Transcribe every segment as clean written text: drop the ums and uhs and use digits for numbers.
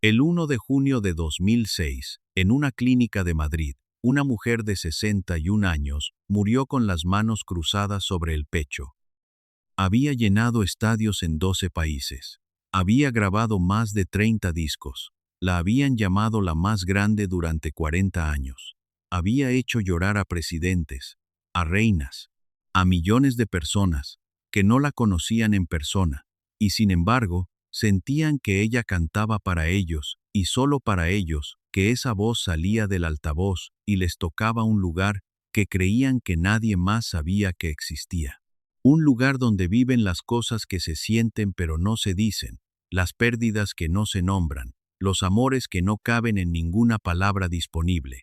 El 1 de junio de 2006, en una clínica de Madrid, una mujer de 61 años murió con las manos cruzadas sobre el pecho. Había llenado estadios en 12 países. Había grabado más de 30 discos. La habían llamado la más grande durante 40 años. Había hecho llorar a presidentes, a reinas, a millones de personas que no la conocían en persona, y sin embargo, sentían que ella cantaba para ellos, y solo para ellos, que esa voz salía del altavoz y les tocaba un lugar que creían que nadie más sabía que existía. Un lugar donde viven las cosas que se sienten pero no se dicen, las pérdidas que no se nombran, los amores que no caben en ninguna palabra disponible.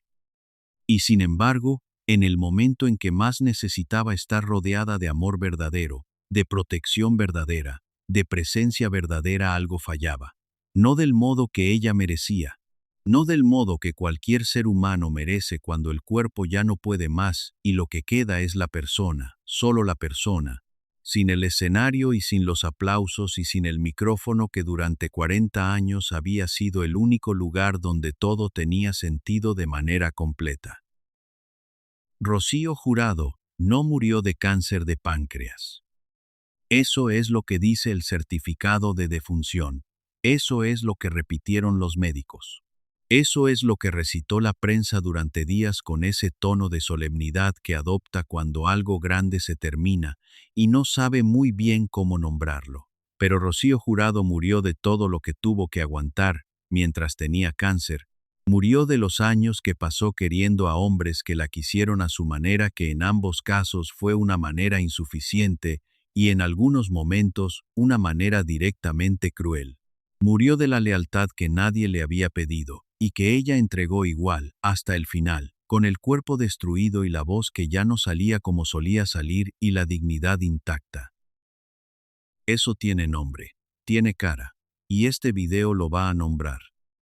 Y sin embargo, en el momento en que más necesitaba estar rodeada de amor verdadero, de protección verdadera, de presencia verdadera, algo fallaba. No del modo que ella merecía, no del modo que cualquier ser humano merece cuando el cuerpo ya no puede más y lo que queda es la persona, solo la persona, sin el escenario y sin los aplausos y sin el micrófono que durante 40 años había sido el único lugar donde todo tenía sentido de manera completa. Rocío Jurado no murió de cáncer de páncreas. Eso es lo que dice el certificado de defunción. Eso es lo que repitieron los médicos. Eso es lo que recitó la prensa durante días con ese tono de solemnidad que adopta cuando algo grande se termina y no sabe muy bien cómo nombrarlo. Pero Rocío Jurado murió de todo lo que tuvo que aguantar mientras tenía cáncer. Murió de los años que pasó queriendo a hombres que la quisieron a su manera, que en ambos casos fue una manera insuficiente y en algunos momentos una manera directamente cruel. Murió de la lealtad que nadie le había pedido y que ella entregó igual, hasta el final, con el cuerpo destruido y la voz que ya no salía como solía salir y la dignidad intacta. Eso tiene nombre, tiene cara, y este video lo va a nombrar.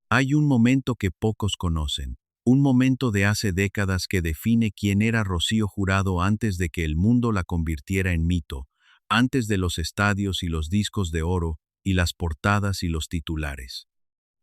Hay un momento que pocos conocen, un momento de hace décadas que define quién era Rocío Jurado antes de que el mundo la convirtiera en mito, antes de los estadios y los discos de oro, y las portadas y los titulares.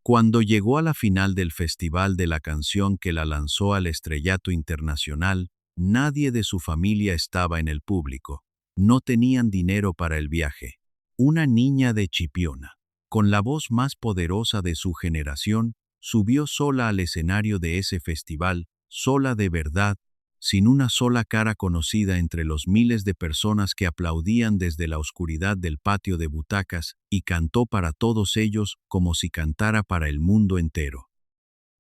Cuando llegó a la final del Festival de la Canción que la lanzó al estrellato internacional, nadie de su familia estaba en el público. No tenían dinero para el viaje. Una niña de Chipiona, con la voz más poderosa de su generación, subió sola al escenario de ese festival, sola de verdad, sin una sola cara conocida entre los miles de personas que aplaudían desde la oscuridad del patio de butacas, y cantó para todos ellos como si cantara para el mundo entero.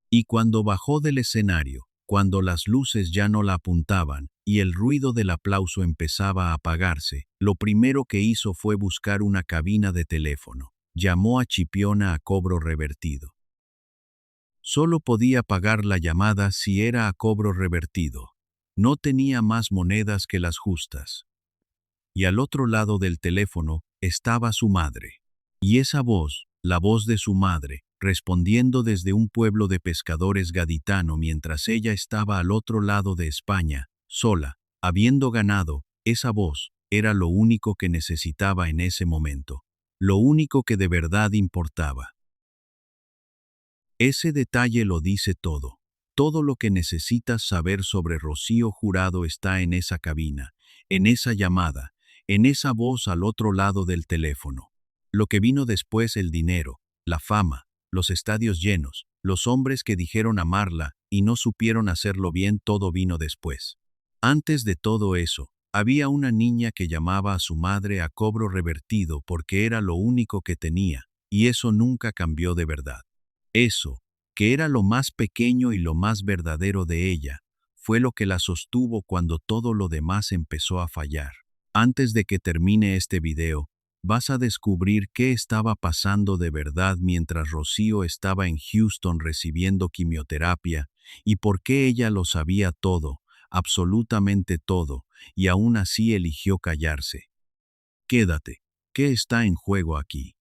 Y cuando bajó del escenario, cuando las luces ya no la apuntaban y el ruido del aplauso empezaba a apagarse, lo primero que hizo fue buscar una cabina de teléfono. Llamó a Chipiona a cobro revertido. Solo podía pagar la llamada si era a cobro revertido. No tenía más monedas que las justas. Y al otro lado del teléfono estaba su madre. Y esa voz, la voz de su madre, respondiendo desde un pueblo de pescadores gaditano mientras ella estaba al otro lado de España, sola, habiendo ganado, esa voz era lo único que necesitaba en ese momento, lo único que de verdad importaba. Ese detalle lo dice todo. Todo lo que necesitas saber sobre Rocío Jurado está en esa cabina, en esa llamada, en esa voz al otro lado del teléfono. Lo que vino después, el dinero, la fama, los estadios llenos, los hombres que dijeron amarla y no supieron hacerlo bien, todo vino después. Antes de todo eso, había una niña que llamaba a su madre a cobro revertido porque era lo único que tenía, y eso nunca cambió de verdad. Eso, que era lo más pequeño y lo más verdadero de ella, fue lo que la sostuvo cuando todo lo demás empezó a fallar. Antes de que termine este video, vas a descubrir qué estaba pasando de verdad mientras Rocío estaba en Houston recibiendo quimioterapia y por qué ella lo sabía todo, absolutamente todo, y aún así eligió callarse. Quédate, ¿qué está en juego aquí?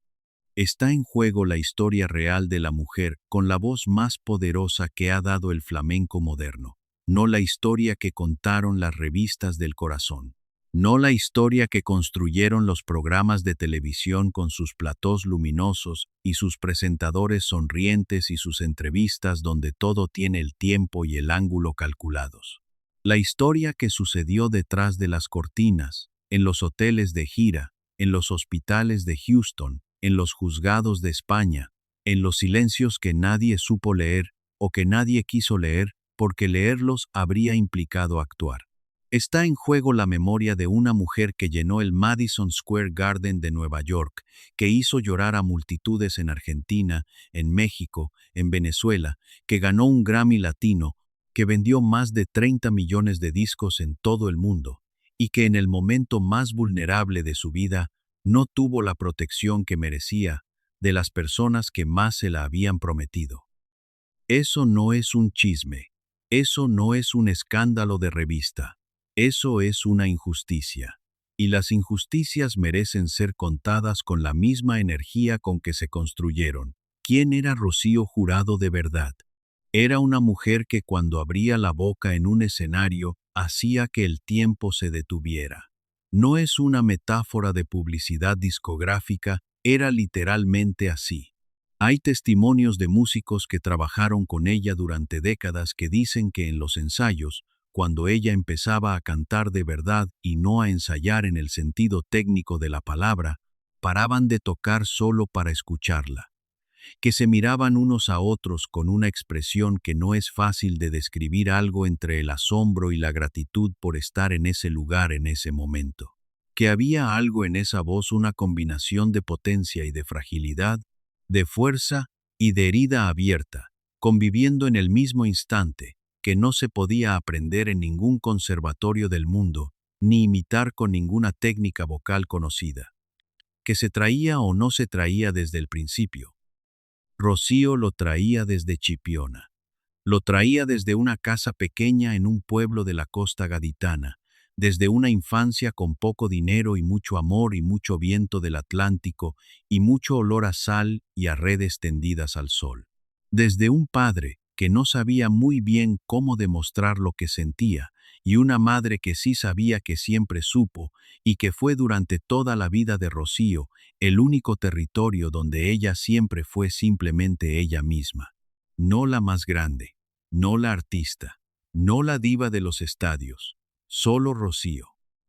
Está en juego la historia real de la mujer con la voz más poderosa que ha dado el flamenco moderno, no la historia que contaron las revistas del corazón. No la historia que construyeron los programas de televisión con sus platós luminosos y sus presentadores sonrientes y sus entrevistas donde todo tiene el tiempo y el ángulo calculados. La historia que sucedió detrás de las cortinas, en los hoteles de gira, en los hospitales de Houston, en los juzgados de España, en los silencios que nadie supo leer o que nadie quiso leer porque leerlos habría implicado actuar. Está en juego la memoria de una mujer que llenó el Madison Square Garden de Nueva York, que hizo llorar a multitudes en Argentina, en México, en Venezuela, que ganó un Grammy Latino, que vendió más de 30 millones de discos en todo el mundo, y que en el momento más vulnerable de su vida no tuvo la protección que merecía de las personas que más se la habían prometido. Eso no es un chisme, eso no es un escándalo de revista. Eso es una injusticia, y las injusticias merecen ser contadas con la misma energía con que se construyeron. ¿Quién era Rocío Jurado de verdad? Era una mujer que cuando abría la boca en un escenario hacía que el tiempo se detuviera. No es una metáfora de publicidad discográfica, era literalmente así. Hay testimonios de músicos que trabajaron con ella durante décadas que dicen que en los ensayos, cuando ella empezaba a cantar de verdad y no a ensayar en el sentido técnico de la palabra, paraban de tocar solo para escucharla, que se miraban unos a otros con una expresión que no es fácil de describir, algo entre el asombro y la gratitud por estar en ese lugar en ese momento, que había algo en esa voz, una combinación de potencia y de fragilidad, de fuerza y de herida abierta, conviviendo en el mismo instante, que no se podía aprender en ningún conservatorio del mundo, ni imitar con ninguna técnica vocal conocida, que se traía o no se traía desde el principio. Rocío lo traía desde Chipiona. Lo traía desde una casa pequeña en un pueblo de la costa gaditana, desde una infancia con poco dinero y mucho amor y mucho viento del Atlántico y mucho olor a sal y a redes tendidas al sol. Desde un padre que no sabía muy bien cómo demostrar lo que sentía, y una madre que sí sabía que siempre supo, y que fue durante toda la vida de Rocío el único territorio donde ella siempre fue simplemente ella misma. No la más grande, no la artista, no la diva de los estadios, solo Rocío.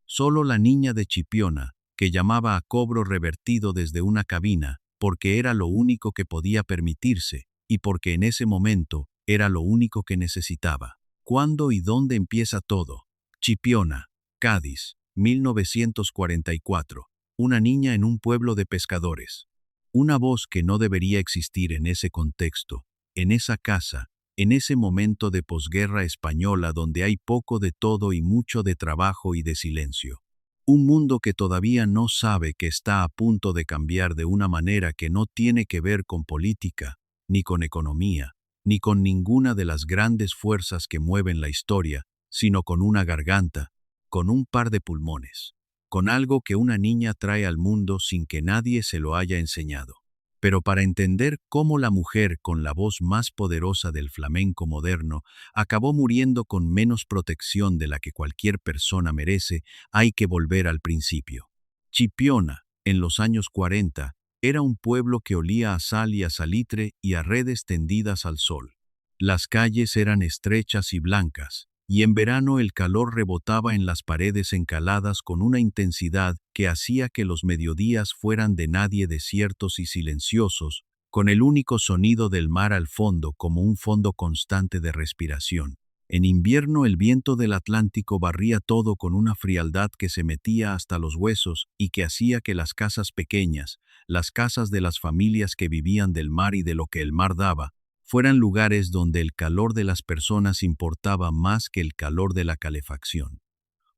Solo la niña de Chipiona, que llamaba a cobro revertido desde una cabina, porque era lo único que podía permitirse, y porque en ese momento era lo único que necesitaba. ¿Cuándo y dónde empieza todo? Chipiona, Cádiz, 1944. Una niña en un pueblo de pescadores. Una voz que no debería existir en ese contexto, en esa casa, en ese momento de posguerra española donde hay poco de todo y mucho de trabajo y de silencio. Un mundo que todavía no sabe que está a punto de cambiar de una manera que no tiene que ver con política, ni con economía, ni con ninguna de las grandes fuerzas que mueven la historia, sino con una garganta, con un par de pulmones, con algo que una niña trae al mundo sin que nadie se lo haya enseñado. Pero para entender cómo la mujer con la voz más poderosa del flamenco moderno acabó muriendo con menos protección de la que cualquier persona merece, hay que volver al principio. Chipiona, en los años 40, era un pueblo que olía a sal y a salitre y a redes tendidas al sol. Las calles eran estrechas y blancas, y en verano el calor rebotaba en las paredes encaladas con una intensidad que hacía que los mediodías fueran de nadie, desiertos y silenciosos, con el único sonido del mar al fondo como un fondo constante de respiración. En invierno el viento del Atlántico barría todo con una frialdad que se metía hasta los huesos y que hacía que las casas pequeñas, las casas de las familias que vivían del mar y de lo que el mar daba, fueran lugares donde el calor de las personas importaba más que el calor de la calefacción,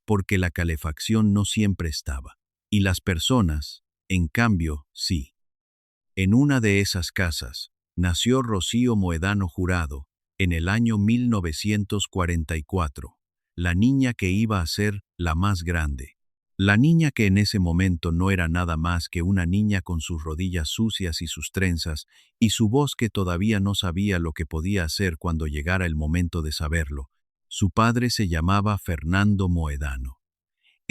porque la calefacción no siempre estaba, y las personas, en cambio, sí. En una de esas casas, nació Rocío Mohedano Jurado, en el año 1944, la niña que iba a ser la más grande. La niña que en ese momento no era nada más que una niña con sus rodillas sucias y sus trenzas, y su voz que todavía no sabía lo que podía hacer cuando llegara el momento de saberlo. Su padre se llamaba Fernando Mohedano.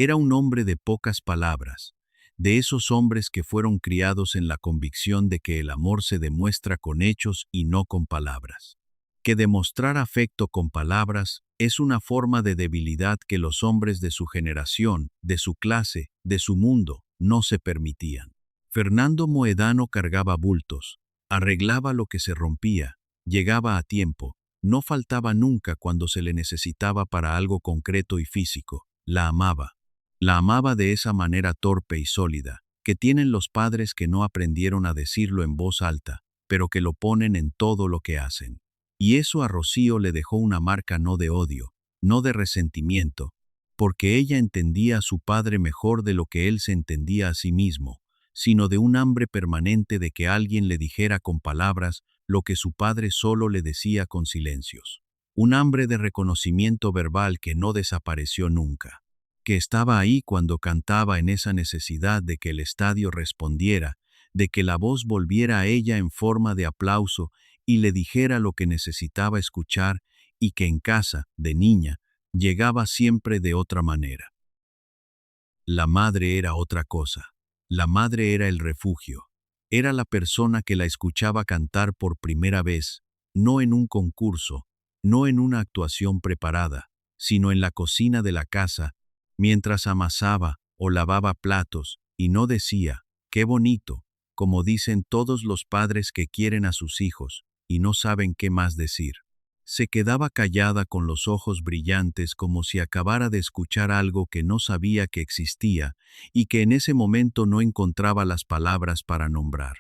Era un hombre de pocas palabras, de esos hombres que fueron criados en la convicción de que el amor se demuestra con hechos y no con palabras. Que demostrar afecto con palabras es una forma de debilidad que los hombres de su generación, de su clase, de su mundo, no se permitían. Fernando Moedano cargaba bultos, arreglaba lo que se rompía, llegaba a tiempo, no faltaba nunca cuando se le necesitaba para algo concreto y físico. La amaba. La amaba de esa manera torpe y sólida, que tienen los padres que no aprendieron a decirlo en voz alta, pero que lo ponen en todo lo que hacen. Y eso a Rocío le dejó una marca no de odio, no de resentimiento, porque ella entendía a su padre mejor de lo que él se entendía a sí mismo, sino de un hambre permanente de que alguien le dijera con palabras lo que su padre solo le decía con silencios. Un hambre de reconocimiento verbal que no desapareció nunca, que estaba ahí cuando cantaba en esa necesidad de que el estadio respondiera, de que la voz volviera a ella en forma de aplauso y le dijera lo que necesitaba escuchar y que en casa, de niña, llegaba siempre de otra manera. La madre era otra cosa. La madre era el refugio. Era la persona que la escuchaba cantar por primera vez, no en un concurso, no en una actuación preparada, sino en la cocina de la casa, mientras amasaba o lavaba platos, y no decía, «qué bonito», como dicen todos los padres que quieren a sus hijos, y no saben qué más decir. Se quedaba callada con los ojos brillantes como si acabara de escuchar algo que no sabía que existía y que en ese momento no encontraba las palabras para nombrar.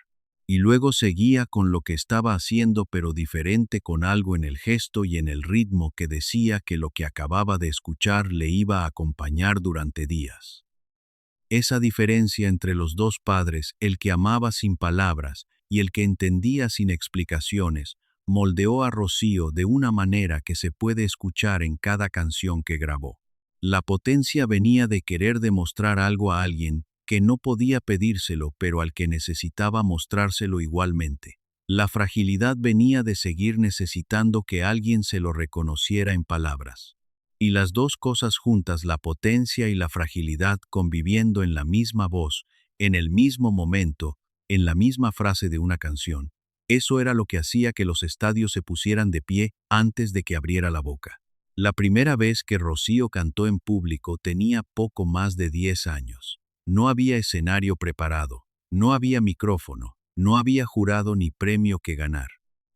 Y luego seguía con lo que estaba haciendo, pero diferente, con algo en el gesto y en el ritmo que decía que lo que acababa de escuchar le iba a acompañar durante días. Esa diferencia entre los dos padres, el que amaba sin palabras y el que entendía sin explicaciones, moldeó a Rocío de una manera que se puede escuchar en cada canción que grabó. La potencia venía de querer demostrar algo a alguien que no podía pedírselo, pero al que necesitaba mostrárselo igualmente. La fragilidad venía de seguir necesitando que alguien se lo reconociera en palabras. Y las dos cosas juntas, la potencia y la fragilidad, conviviendo en la misma voz, en el mismo momento, en la misma frase de una canción, eso era lo que hacía que los estadios se pusieran de pie antes de que abriera la boca. La primera vez que Rocío cantó en público tenía poco más de 10 años. No había escenario preparado, no había micrófono, no había jurado ni premio que ganar.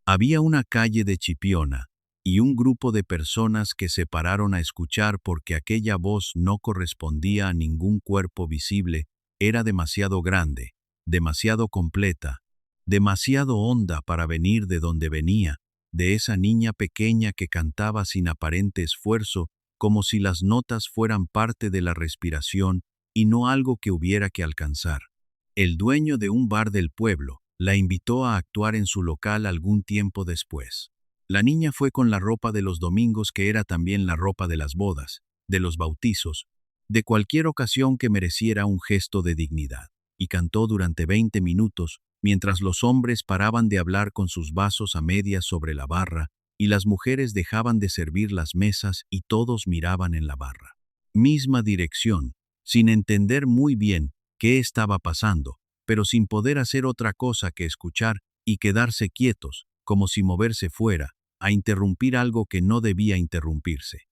Había una calle de Chipiona y un grupo de personas que se pararon a escuchar porque aquella voz no correspondía a ningún cuerpo visible, era demasiado grande, demasiado completa, demasiado honda para venir de donde venía, de esa niña pequeña que cantaba sin aparente esfuerzo, como si las notas fueran parte de la respiración y no algo que hubiera que alcanzar. El dueño de un bar del pueblo la invitó a actuar en su local algún tiempo después. La niña fue con la ropa de los domingos, que era también la ropa de las bodas, de los bautizos, de cualquier ocasión que mereciera un gesto de dignidad, y cantó durante 20 minutos, mientras los hombres paraban de hablar con sus vasos a medias sobre la barra, y las mujeres dejaban de servir las mesas y todos miraban en la barra. Misma dirección, sin entender muy bien qué estaba pasando, pero sin poder hacer otra cosa que escuchar y quedarse quietos, como si moverse fuera, a interrumpir algo que no debía interrumpirse.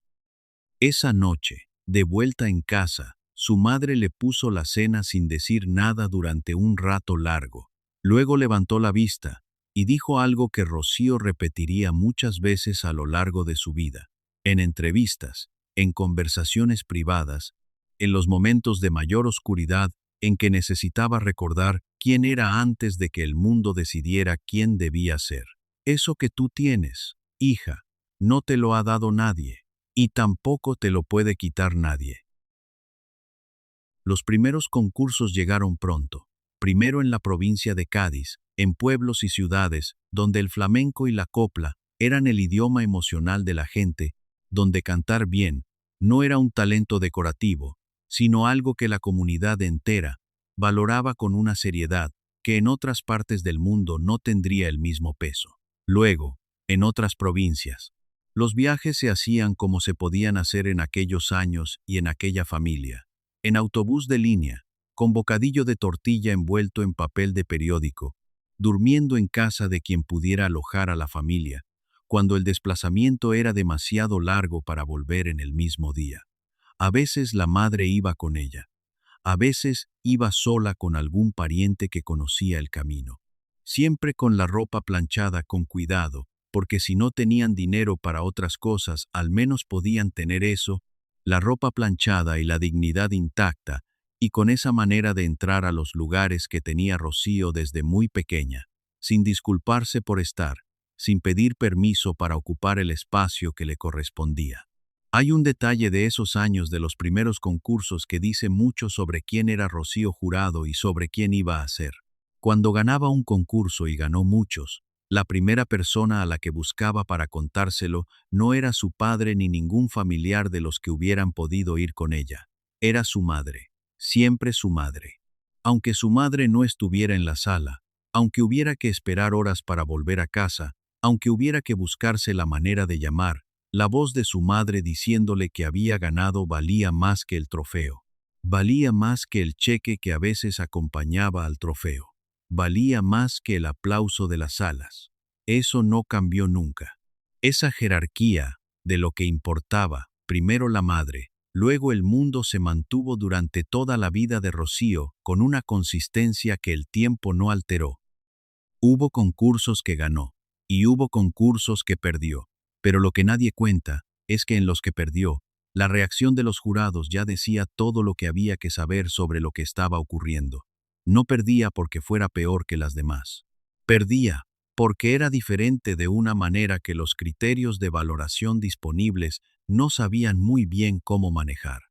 Esa noche, de vuelta en casa, su madre le puso la cena sin decir nada durante un rato largo. Luego levantó la vista y dijo algo que Rocío repetiría muchas veces a lo largo de su vida, en entrevistas, en conversaciones privadas, en los momentos de mayor oscuridad en que necesitaba recordar quién era antes de que el mundo decidiera quién debía ser. Eso que tú tienes, hija, no te lo ha dado nadie, y tampoco te lo puede quitar nadie. Los primeros concursos llegaron pronto, primero en la provincia de Cádiz, en pueblos y ciudades, donde el flamenco y la copla eran el idioma emocional de la gente, donde cantar bien no era un talento decorativo, sino algo que la comunidad entera valoraba con una seriedad que en otras partes del mundo no tendría el mismo peso. Luego, en otras provincias, los viajes se hacían como se podían hacer en aquellos años y en aquella familia. en autobús de línea, con bocadillo de tortilla envuelto en papel de periódico, durmiendo en casa de quien pudiera alojar a la familia, cuando el desplazamiento era demasiado largo para volver en el mismo día. A veces la madre iba con ella. A veces iba sola con algún pariente que conocía el camino. Siempre con la ropa planchada con cuidado, porque si no tenían dinero para otras cosas, al menos podían tener eso, la ropa planchada y la dignidad intacta, y con esa manera de entrar a los lugares que tenía Rocío desde muy pequeña, sin disculparse por estar, sin pedir permiso para ocupar el espacio que le correspondía. Hay un detalle de esos años de los primeros concursos que dice mucho sobre quién era Rocío Jurado y sobre quién iba a ser. Cuando ganaba un concurso y ganó muchos, la primera persona a la que buscaba para contárselo no era su padre ni ningún familiar de los que hubieran podido ir con ella. Era su madre, siempre su madre. Aunque su madre no estuviera en la sala, aunque hubiera que esperar horas para volver a casa, aunque hubiera que buscarse la manera de llamar, la voz de su madre diciéndole que había ganado valía más que el trofeo. Valía más que el cheque que a veces acompañaba al trofeo. Valía más que el aplauso de las salas. Eso no cambió nunca. Esa jerarquía de lo que importaba, primero la madre, luego el mundo, se mantuvo durante toda la vida de Rocío con una consistencia que el tiempo no alteró. Hubo concursos que ganó y hubo concursos que perdió. Pero lo que nadie cuenta es que en los que perdió, la reacción de los jurados ya decía todo lo que había que saber sobre lo que estaba ocurriendo. No perdía porque fuera peor que las demás. Perdía porque era diferente de una manera que los criterios de valoración disponibles no sabían muy bien cómo manejar.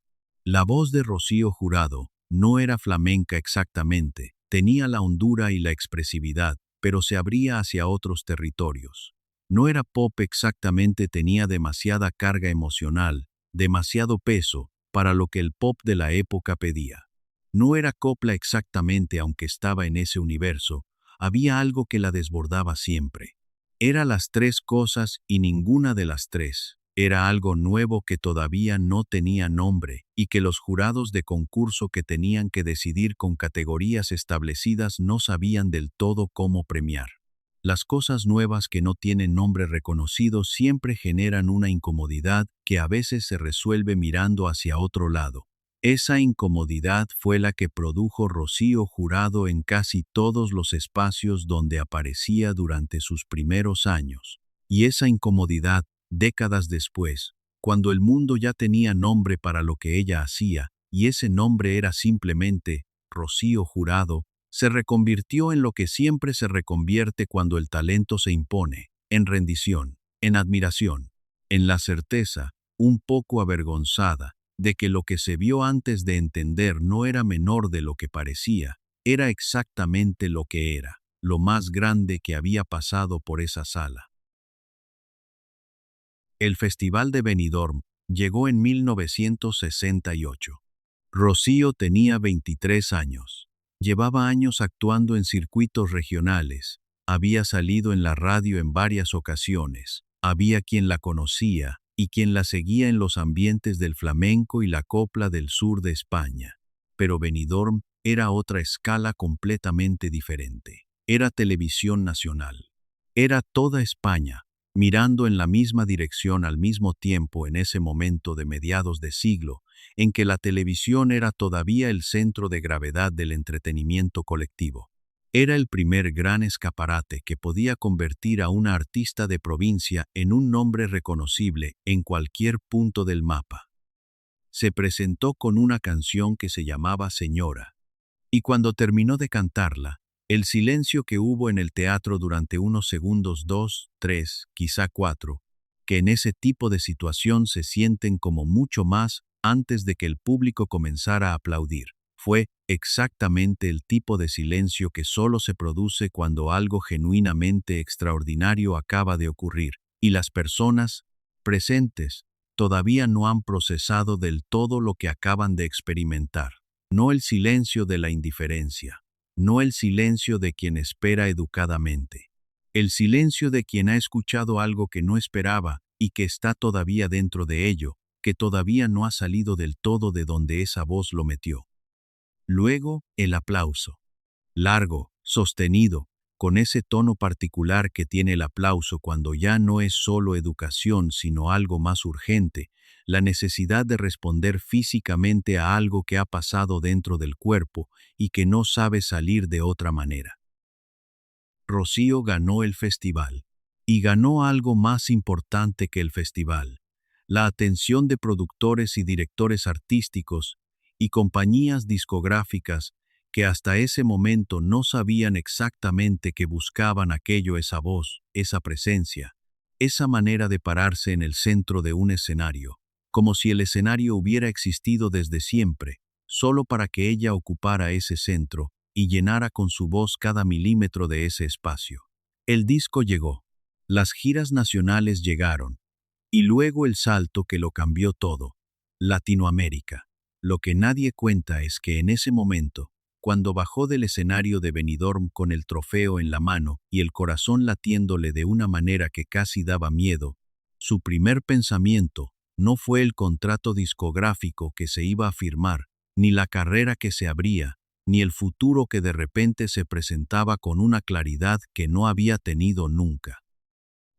La voz de Rocío Jurado no era flamenca exactamente, tenía la hondura y la expresividad, pero se abría hacia otros territorios. No era pop exactamente, tenía demasiada carga emocional, demasiado peso, para lo que el pop de la época pedía. No era copla exactamente, aunque estaba en ese universo, había algo que la desbordaba siempre. Era las tres cosas y ninguna de las tres. Era algo nuevo que todavía no tenía nombre y que los jurados de concurso que tenían que decidir con categorías establecidas no sabían del todo cómo premiar. Las cosas nuevas que no tienen nombre reconocido siempre generan una incomodidad que a veces se resuelve mirando hacia otro lado. Esa incomodidad fue la que produjo Rocío Jurado en casi todos los espacios donde aparecía durante sus primeros años. Y esa incomodidad, décadas después, cuando el mundo ya tenía nombre para lo que ella hacía, y ese nombre era simplemente Rocío Jurado, se reconvirtió en lo que siempre se reconvierte cuando el talento se impone, en rendición, en admiración, en la certeza, un poco avergonzada, de que lo que se vio antes de entender no era menor de lo que parecía, era exactamente lo que era, lo más grande que había pasado por esa sala. El Festival de Benidorm llegó en 1968. Rocío tenía 23 años. Llevaba años actuando en circuitos regionales, había salido en la radio en varias ocasiones, había quien la conocía y quien la seguía en los ambientes del flamenco y la copla del sur de España. Pero Benidorm era otra escala completamente diferente. Era televisión nacional. Era toda España, mirando en la misma dirección al mismo tiempo en ese momento de mediados de siglo, en que la televisión era todavía el centro de gravedad del entretenimiento colectivo. Era el primer gran escaparate que podía convertir a una artista de provincia en un nombre reconocible en cualquier punto del mapa. Se presentó con una canción que se llamaba Señora, y cuando terminó de cantarla, el silencio que hubo en el teatro durante unos segundos, 2, 3, quizá 4, que en ese tipo de situación se sienten como mucho más antes de que el público comenzara a aplaudir, fue exactamente el tipo de silencio que solo se produce cuando algo genuinamente extraordinario acaba de ocurrir, y las personas presentes todavía no han procesado del todo lo que acaban de experimentar. No el silencio de la indiferencia. No el silencio de quien espera educadamente. El silencio de quien ha escuchado algo que no esperaba y que está todavía dentro de ello, que todavía no ha salido del todo de donde esa voz lo metió. Luego, el aplauso. Largo, sostenido, con ese tono particular que tiene el aplauso cuando ya no es solo educación sino algo más urgente, la necesidad de responder físicamente a algo que ha pasado dentro del cuerpo y que no sabe salir de otra manera. Rocío ganó el festival. Y ganó algo más importante que el festival: la atención de productores y directores artísticos y compañías discográficas que hasta ese momento no sabían exactamente que buscaban aquello, esa voz, esa presencia, esa manera de pararse en el centro de un escenario, como si el escenario hubiera existido desde siempre, solo para que ella ocupara ese centro y llenara con su voz cada milímetro de ese espacio. El disco llegó. Las giras nacionales llegaron, y luego el salto que lo cambió todo: Latinoamérica. Lo que nadie cuenta es que en ese momento, cuando bajó del escenario de Benidorm con el trofeo en la mano y el corazón latiéndole de una manera que casi daba miedo, su primer pensamiento no fue el contrato discográfico que se iba a firmar, ni la carrera que se abría, ni el futuro que de repente se presentaba con una claridad que no había tenido nunca.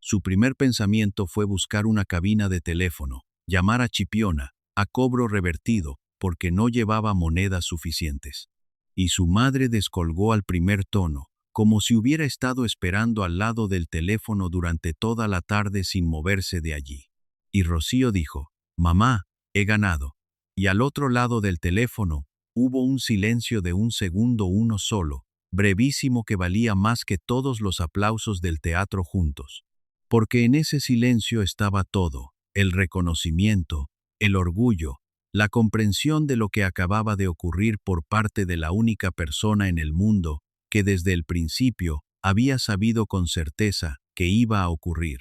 Su primer pensamiento fue buscar una cabina de teléfono, llamar a Chipiona, a cobro revertido, porque no llevaba monedas suficientes. Y su madre descolgó al primer tono, como si hubiera estado esperando al lado del teléfono durante toda la tarde sin moverse de allí. Y Rocío dijo: «Mamá, he ganado». Y al otro lado del teléfono, hubo un silencio de un segundo, uno solo, brevísimo, que valía más que todos los aplausos del teatro juntos. Porque en ese silencio estaba todo: el reconocimiento, el orgullo, la comprensión de lo que acababa de ocurrir por parte de la única persona en el mundo que desde el principio había sabido con certeza que iba a ocurrir.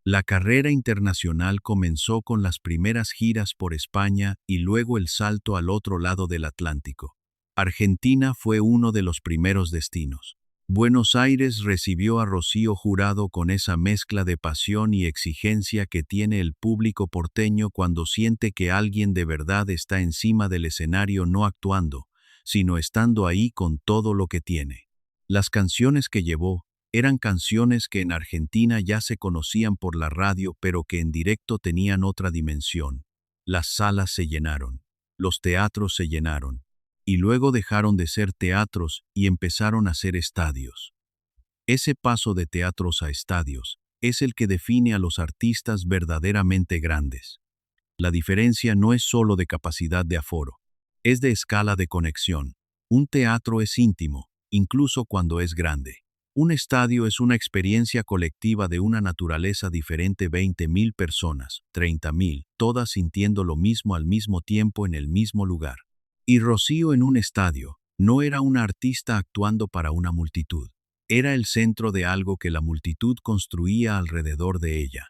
La carrera internacional comenzó con las primeras giras por España y luego el salto al otro lado del Atlántico. Argentina fue uno de los primeros destinos. Buenos Aires recibió a Rocío Jurado con esa mezcla de pasión y exigencia que tiene el público porteño cuando siente que alguien de verdad está encima del escenario, no actuando, sino estando ahí con todo lo que tiene. Las canciones que llevó eran canciones que en Argentina ya se conocían por la radio, pero que en directo tenían otra dimensión. Las salas se llenaron, los teatros se llenaron, y luego dejaron de ser teatros y empezaron a ser estadios. Ese paso de teatros a estadios es el que define a los artistas verdaderamente grandes. La diferencia no es solo de capacidad de aforo, es de escala de conexión. Un teatro es íntimo, incluso cuando es grande. Un estadio es una experiencia colectiva de una naturaleza diferente: 20.000 personas, 30.000, todas sintiendo lo mismo al mismo tiempo en el mismo lugar. Y Rocío en un estadio no era una artista actuando para una multitud, era el centro de algo que la multitud construía alrededor de ella.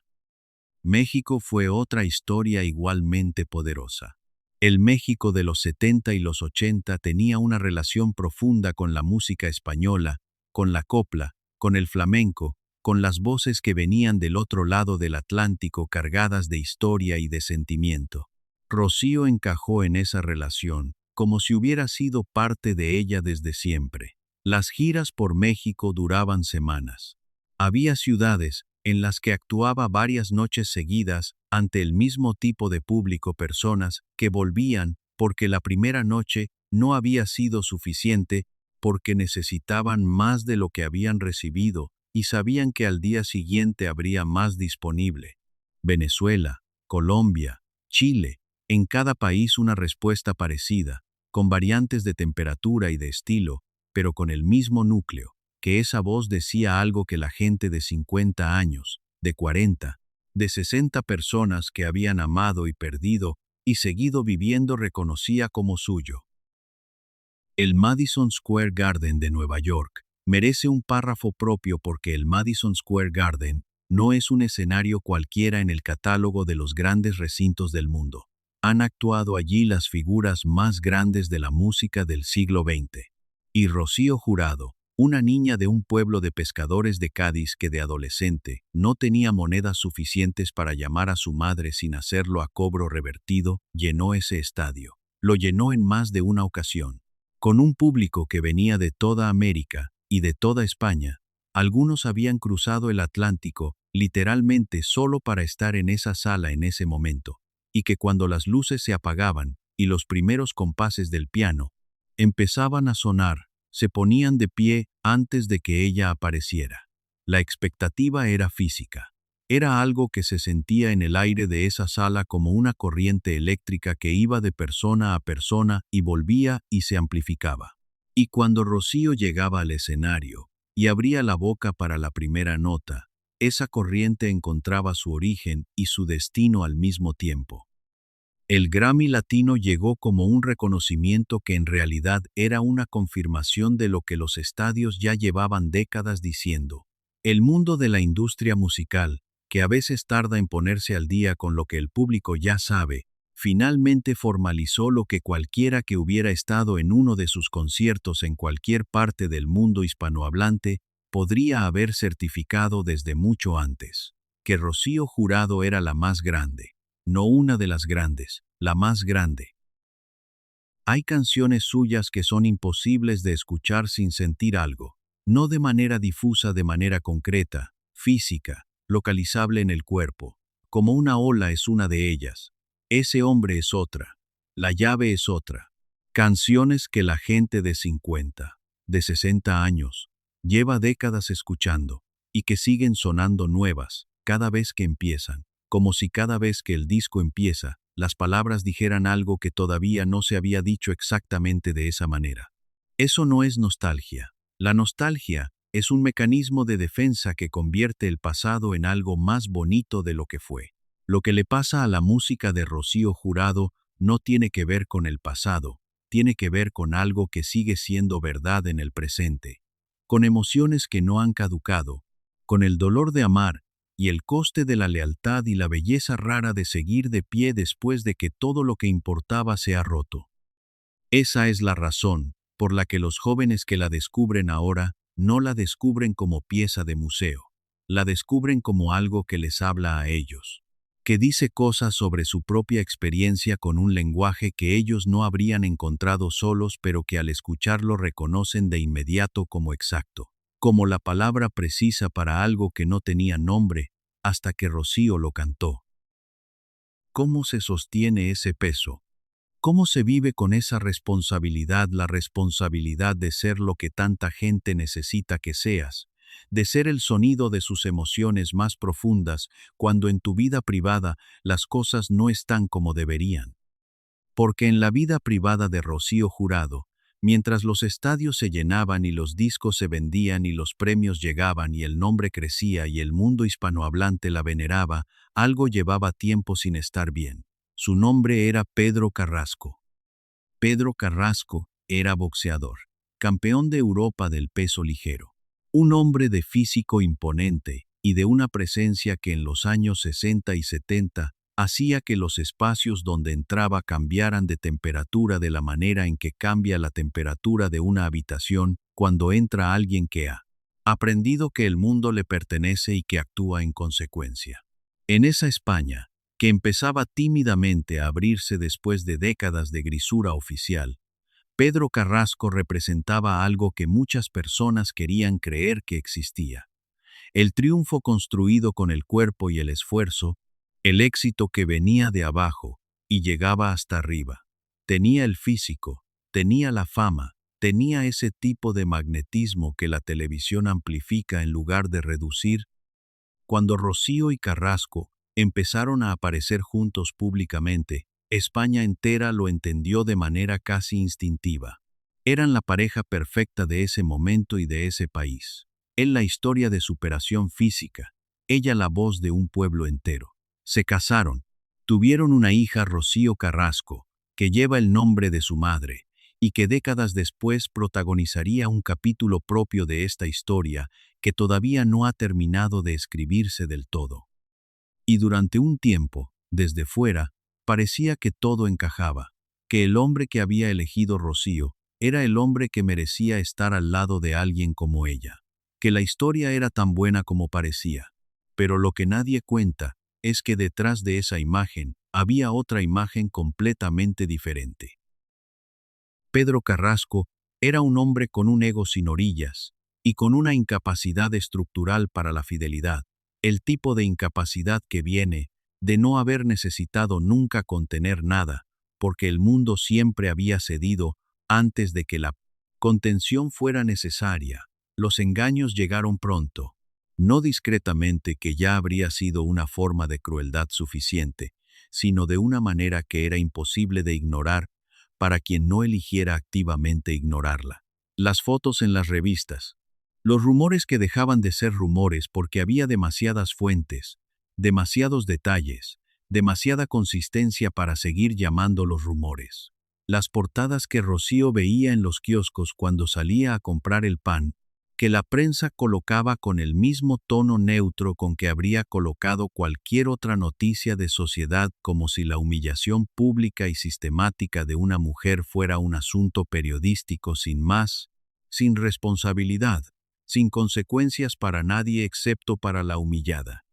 México fue otra historia igualmente poderosa. El México de los 70 y los 80 tenía una relación profunda con la música española, con la copla, con el flamenco, con las voces que venían del otro lado del Atlántico cargadas de historia y de sentimiento. Rocío encajó en esa relación, como si hubiera sido parte de ella desde siempre. Las giras por México duraban semanas. Había ciudades en las que actuaba varias noches seguidas ante el mismo tipo de público, personas que volvían porque la primera noche no había sido suficiente, porque necesitaban más de lo que habían recibido y sabían que al día siguiente habría más disponible. Venezuela, Colombia, Chile, en cada país una respuesta parecida, con variantes de temperatura y de estilo, pero con el mismo núcleo, que esa voz decía algo que la gente de 50 años, de 40, de 60 personas que habían amado y perdido y seguido viviendo reconocía como suyo. El Madison Square Garden de Nueva York merece un párrafo propio, porque el Madison Square Garden no es un escenario cualquiera en el catálogo de los grandes recintos del mundo. Han actuado allí las figuras más grandes de la música del siglo XX. Y Rocío Jurado, una niña de un pueblo de pescadores de Cádiz que de adolescente no tenía monedas suficientes para llamar a su madre sin hacerlo a cobro revertido, llenó ese estadio. Lo llenó en más de una ocasión, con un público que venía de toda América y de toda España. Algunos habían cruzado el Atlántico literalmente solo para estar en esa sala en ese momento, y que cuando las luces se apagaban y los primeros compases del piano empezaban a sonar, se ponían de pie antes de que ella apareciera. La expectativa era física. Era algo que se sentía en el aire de esa sala como una corriente eléctrica que iba de persona a persona y volvía y se amplificaba. Y cuando Rocío llegaba al escenario y abría la boca para la primera nota, esa corriente encontraba su origen y su destino al mismo tiempo. El Grammy Latino llegó como un reconocimiento que en realidad era una confirmación de lo que los estadios ya llevaban décadas diciendo. El mundo de la industria musical, que a veces tarda en ponerse al día con lo que el público ya sabe, finalmente formalizó lo que cualquiera que hubiera estado en uno de sus conciertos en cualquier parte del mundo hispanohablante podría haber certificado desde mucho antes, que Rocío Jurado era la más grande. No una de las grandes, la más grande. Hay canciones suyas que son imposibles de escuchar sin sentir algo, no de manera difusa, de manera concreta, física, localizable en el cuerpo, como una ola es una de ellas. Ese hombre es otra. La llave es otra. Canciones que la gente de 50, de 60 años, lleva décadas escuchando, y que siguen sonando nuevas, cada vez que empiezan. Como si cada vez que el disco empieza, las palabras dijeran algo que todavía no se había dicho exactamente de esa manera. Eso no es nostalgia. La nostalgia es un mecanismo de defensa que convierte el pasado en algo más bonito de lo que fue. Lo que le pasa a la música de Rocío Jurado no tiene que ver con el pasado, tiene que ver con algo que sigue siendo verdad en el presente, con emociones que no han caducado, con el dolor de amar, y el coste de la lealtad y la belleza rara de seguir de pie después de que todo lo que importaba se ha roto. Esa es la razón por la que los jóvenes que la descubren ahora no la descubren como pieza de museo, la descubren como algo que les habla a ellos, que dice cosas sobre su propia experiencia con un lenguaje que ellos no habrían encontrado solos, pero que al escucharlo reconocen de inmediato como exacto, como la palabra precisa para algo que no tenía nombre, hasta que Rocío lo cantó. ¿Cómo se sostiene ese peso? ¿Cómo se vive con esa responsabilidad, la responsabilidad de ser lo que tanta gente necesita que seas, de ser el sonido de sus emociones más profundas, cuando en tu vida privada las cosas no están como deberían? Porque en la vida privada de Rocío Jurado, mientras los estadios se llenaban y los discos se vendían y los premios llegaban y el nombre crecía y el mundo hispanohablante la veneraba, algo llevaba tiempo sin estar bien. Su nombre era Pedro Carrasco. Pedro Carrasco era boxeador, campeón de Europa del peso ligero. Un hombre de físico imponente y de una presencia que en los años 60 y 70 hacía que los espacios donde entraba cambiaran de temperatura de la manera en que cambia la temperatura de una habitación cuando entra alguien que ha aprendido que el mundo le pertenece y que actúa en consecuencia. En esa España, que empezaba tímidamente a abrirse después de décadas de grisura oficial, Pedro Carrasco representaba algo que muchas personas querían creer que existía. El triunfo construido con el cuerpo y el esfuerzo, el éxito que venía de abajo y llegaba hasta arriba. Tenía el físico, tenía la fama, tenía ese tipo de magnetismo que la televisión amplifica en lugar de reducir. Cuando Rocío y Carrasco empezaron a aparecer juntos públicamente, España entera lo entendió de manera casi instintiva. Eran la pareja perfecta de ese momento y de ese país. Él la historia de superación física, ella la voz de un pueblo entero. Se casaron, tuvieron una hija, Rocío Carrasco, que lleva el nombre de su madre, y que décadas después protagonizaría un capítulo propio de esta historia que todavía no ha terminado de escribirse del todo. Y durante un tiempo, desde fuera, parecía que todo encajaba, que el hombre que había elegido Rocío era el hombre que merecía estar al lado de alguien como ella, que la historia era tan buena como parecía. Pero lo que nadie cuenta es que detrás de esa imagen había otra imagen completamente diferente. Pedro Carrasco era un hombre con un ego sin orillas y con una incapacidad estructural para la fidelidad, el tipo de incapacidad que viene de no haber necesitado nunca contener nada, porque el mundo siempre había cedido antes de que la contención fuera necesaria. Los engaños llegaron pronto, no discretamente, que ya habría sido una forma de crueldad suficiente, sino de una manera que era imposible de ignorar para quien no eligiera activamente ignorarla. Las fotos en las revistas. Los rumores que dejaban de ser rumores porque había demasiadas fuentes, demasiados detalles, demasiada consistencia para seguir llamándolos rumores. Las portadas que Rocío veía en los kioscos cuando salía a comprar el pan, que la prensa colocaba con el mismo tono neutro con que habría colocado cualquier otra noticia de sociedad, como si la humillación pública y sistemática de una mujer fuera un asunto periodístico sin más, sin responsabilidad, sin consecuencias para nadie excepto para la humillada.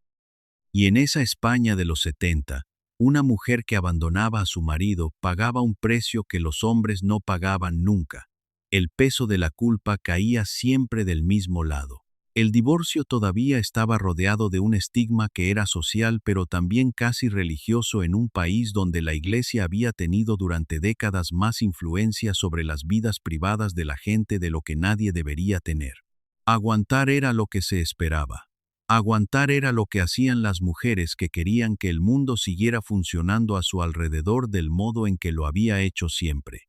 Y en esa España de los 70, una mujer que abandonaba a su marido pagaba un precio que los hombres no pagaban nunca. El peso de la culpa caía siempre del mismo lado. El divorcio todavía estaba rodeado de un estigma que era social pero también casi religioso en un país donde la Iglesia había tenido durante décadas más influencia sobre las vidas privadas de la gente de lo que nadie debería tener. Aguantar era lo que se esperaba. Aguantar era lo que hacían las mujeres que querían que el mundo siguiera funcionando a su alrededor del modo en que lo había hecho siempre.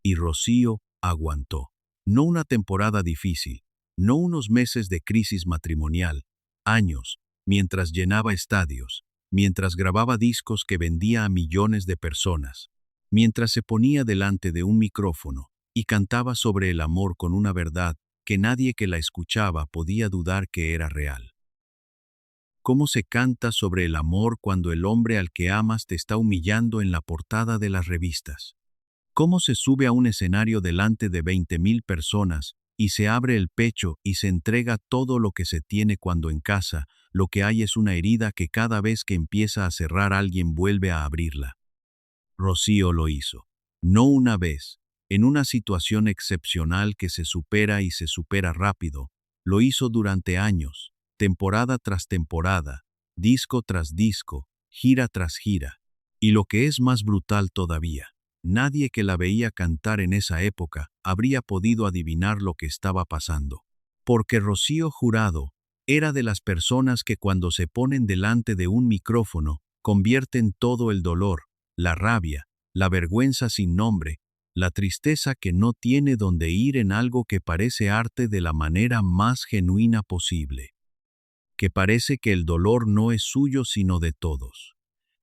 Y Rocío aguantó. No una temporada difícil, no unos meses de crisis matrimonial, años, mientras llenaba estadios, mientras grababa discos que vendía a millones de personas, mientras se ponía delante de un micrófono y cantaba sobre el amor con una verdad que nadie que la escuchaba podía dudar que era real. ¿Cómo se canta sobre el amor cuando el hombre al que amas te está humillando en la portada de las revistas? ¿Cómo se sube a un escenario delante de 20,000 personas y se abre el pecho y se entrega todo lo que se tiene cuando en casa lo que hay es una herida que cada vez que empieza a cerrar alguien vuelve a abrirla? Rocío lo hizo. No una vez, en una situación excepcional que se supera y se supera rápido, lo hizo durante años, temporada tras temporada, disco tras disco, gira tras gira. Y lo que es más brutal todavía, nadie que la veía cantar en esa época habría podido adivinar lo que estaba pasando. Porque Rocío Jurado era de las personas que cuando se ponen delante de un micrófono, convierten todo el dolor, la rabia, la vergüenza sin nombre, la tristeza que no tiene dónde ir en algo que parece arte de la manera más genuina posible. Que parece que el dolor no es suyo sino de todos.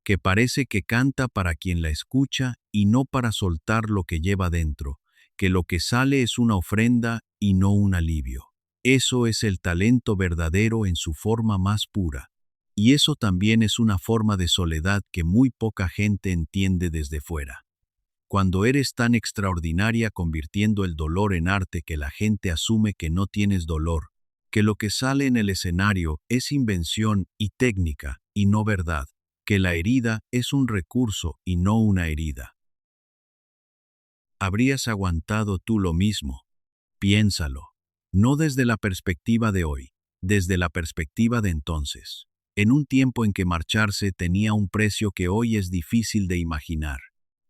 Que parece que canta para quien la escucha y no para soltar lo que lleva dentro, que lo que sale es una ofrenda y no un alivio. Eso es el talento verdadero en su forma más pura. Y eso también es una forma de soledad que muy poca gente entiende desde fuera. Cuando eres tan extraordinaria convirtiendo el dolor en arte que la gente asume que no tienes dolor, que lo que sale en el escenario es invención y técnica y no verdad, que la herida es un recurso y no una herida. ¿Habrías aguantado tú lo mismo? Piénsalo. No desde la perspectiva de hoy, desde la perspectiva de entonces, en un tiempo en que marcharse tenía un precio que hoy es difícil de imaginar,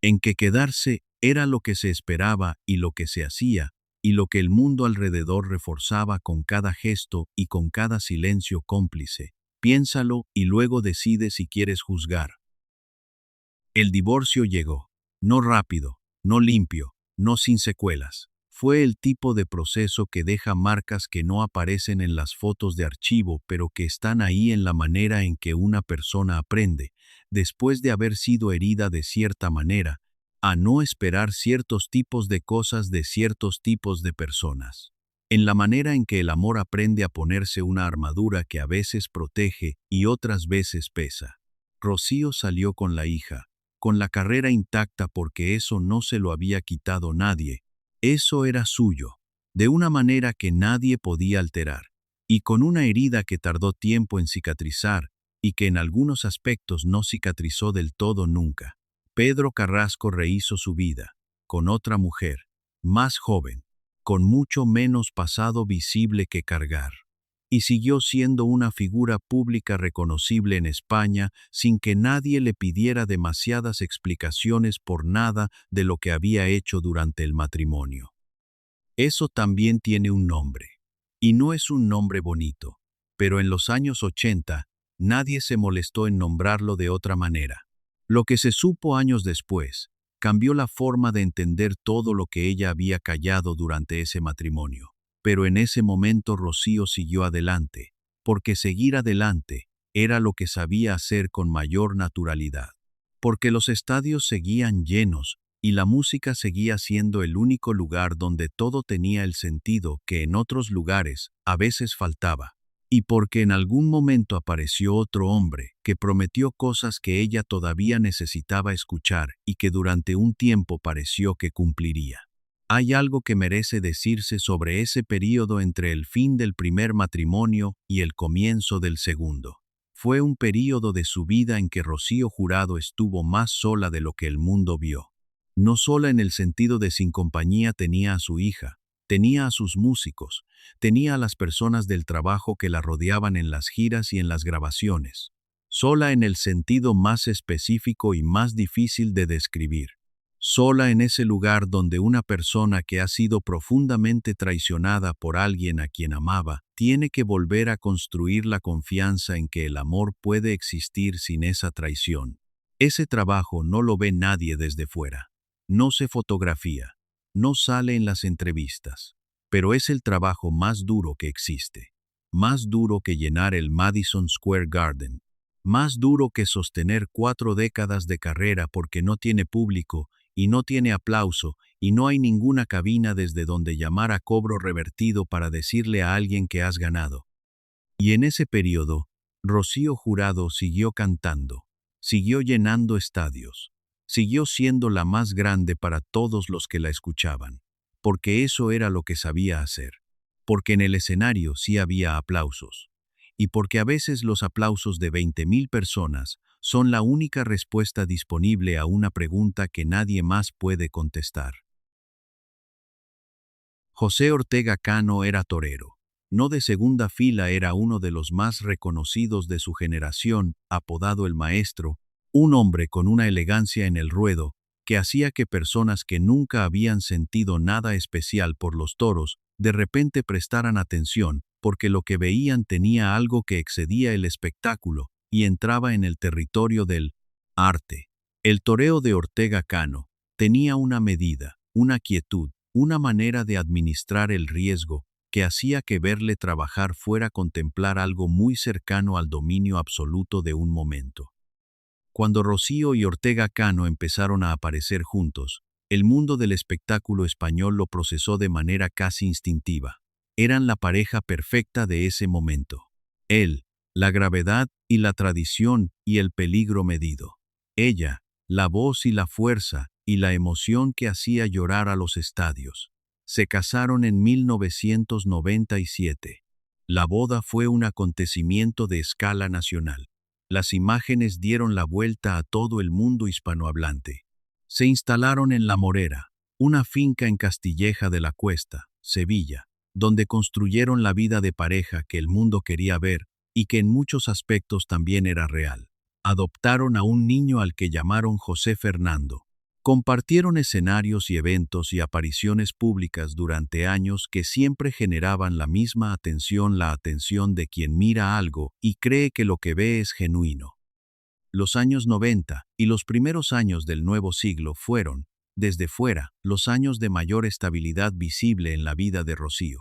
en que quedarse era lo que se esperaba y lo que se hacía, y lo que el mundo alrededor reforzaba con cada gesto y con cada silencio cómplice. Piénsalo y luego decide si quieres juzgar. El divorcio llegó. No rápido, no limpio, no sin secuelas. Fue el tipo de proceso que deja marcas que no aparecen en las fotos de archivo, pero que están ahí en la manera en que una persona aprende, después de haber sido herida de cierta manera, a no esperar ciertos tipos de cosas de ciertos tipos de personas. En la manera en que el amor aprende a ponerse una armadura que a veces protege y otras veces pesa. Rocío salió con la hija, con la carrera intacta porque eso no se lo había quitado nadie, Eso era suyo, de una manera que nadie podía alterar, y con una herida que tardó tiempo en cicatrizar y que en algunos aspectos no cicatrizó del todo nunca. Pedro Carrasco rehizo su vida, con otra mujer, más joven, con mucho menos pasado visible que cargar, y siguió siendo una figura pública reconocible en España sin que nadie le pidiera demasiadas explicaciones por nada de lo que había hecho durante el matrimonio. Eso también tiene un nombre, y no es un nombre bonito, pero en los años 80 nadie se molestó en nombrarlo de otra manera. Lo que se supo años después cambió la forma de entender todo lo que ella había callado durante ese matrimonio. Pero en ese momento Rocío siguió adelante, porque seguir adelante era lo que sabía hacer con mayor naturalidad. Porque los estadios seguían llenos y la música seguía siendo el único lugar donde todo tenía el sentido que en otros lugares a veces faltaba. Y porque en algún momento apareció otro hombre que prometió cosas que ella todavía necesitaba escuchar y que durante un tiempo pareció que cumpliría. Hay algo que merece decirse sobre ese período entre el fin del primer matrimonio y el comienzo del segundo. Fue un período de su vida en que Rocío Jurado estuvo más sola de lo que el mundo vio. No sola en el sentido de sin compañía tenía a su hija, tenía a sus músicos, tenía a las personas del trabajo que la rodeaban en las giras y en las grabaciones. Sola en el sentido más específico y más difícil de describir. Sola en ese lugar donde una persona que ha sido profundamente traicionada por alguien a quien amaba, tiene que volver a construir la confianza en que el amor puede existir sin esa traición. Ese trabajo no lo ve nadie desde fuera. No se fotografía, no sale en las entrevistas, pero es el trabajo más duro que existe. Más duro que llenar el Madison Square Garden. Más duro que sostener 4 décadas de carrera porque no tiene público y no tiene aplauso y no hay ninguna cabina desde donde llamar a cobro revertido para decirle a alguien que has ganado. Y en ese periodo, Rocío Jurado siguió cantando, siguió llenando estadios, siguió siendo la más grande para todos los que la escuchaban, porque eso era lo que sabía hacer, porque en el escenario sí había aplausos, y porque a veces los aplausos de 20,000 personas son la única respuesta disponible a una pregunta que nadie más puede contestar. José Ortega Cano era torero. No de segunda fila, era uno de los más reconocidos de su generación, apodado el Maestro, un hombre con una elegancia en el ruedo que hacía que personas que nunca habían sentido nada especial por los toros de repente prestaran atención porque lo que veían tenía algo que excedía el espectáculo y entraba en el territorio del arte. El toreo de Ortega Cano tenía una medida, una quietud, una manera de administrar el riesgo que hacía que verle trabajar fuera contemplar algo muy cercano al dominio absoluto de un momento. Cuando Rocío y Ortega Cano empezaron a aparecer juntos, el mundo del espectáculo español lo procesó de manera casi instintiva. Eran la pareja perfecta de ese momento. Él, la gravedad y la tradición y el peligro medido. Ella, la voz y la fuerza y la emoción que hacía llorar a los estadios. Se casaron en 1997. La boda fue un acontecimiento de escala nacional. Las imágenes dieron la vuelta a todo el mundo hispanohablante. Se instalaron en La Morera, una finca en Castilleja de la Cuesta, Sevilla, donde construyeron la vida de pareja que el mundo quería ver y que en muchos aspectos también era real. Adoptaron a un niño al que llamaron José Fernando. Compartieron escenarios y eventos y apariciones públicas durante años que siempre generaban la misma atención, la atención de quien mira algo y cree que lo que ve es genuino. Los años 90 y los primeros años del nuevo siglo fueron, desde fuera, los años de mayor estabilidad visible en la vida de Rocío.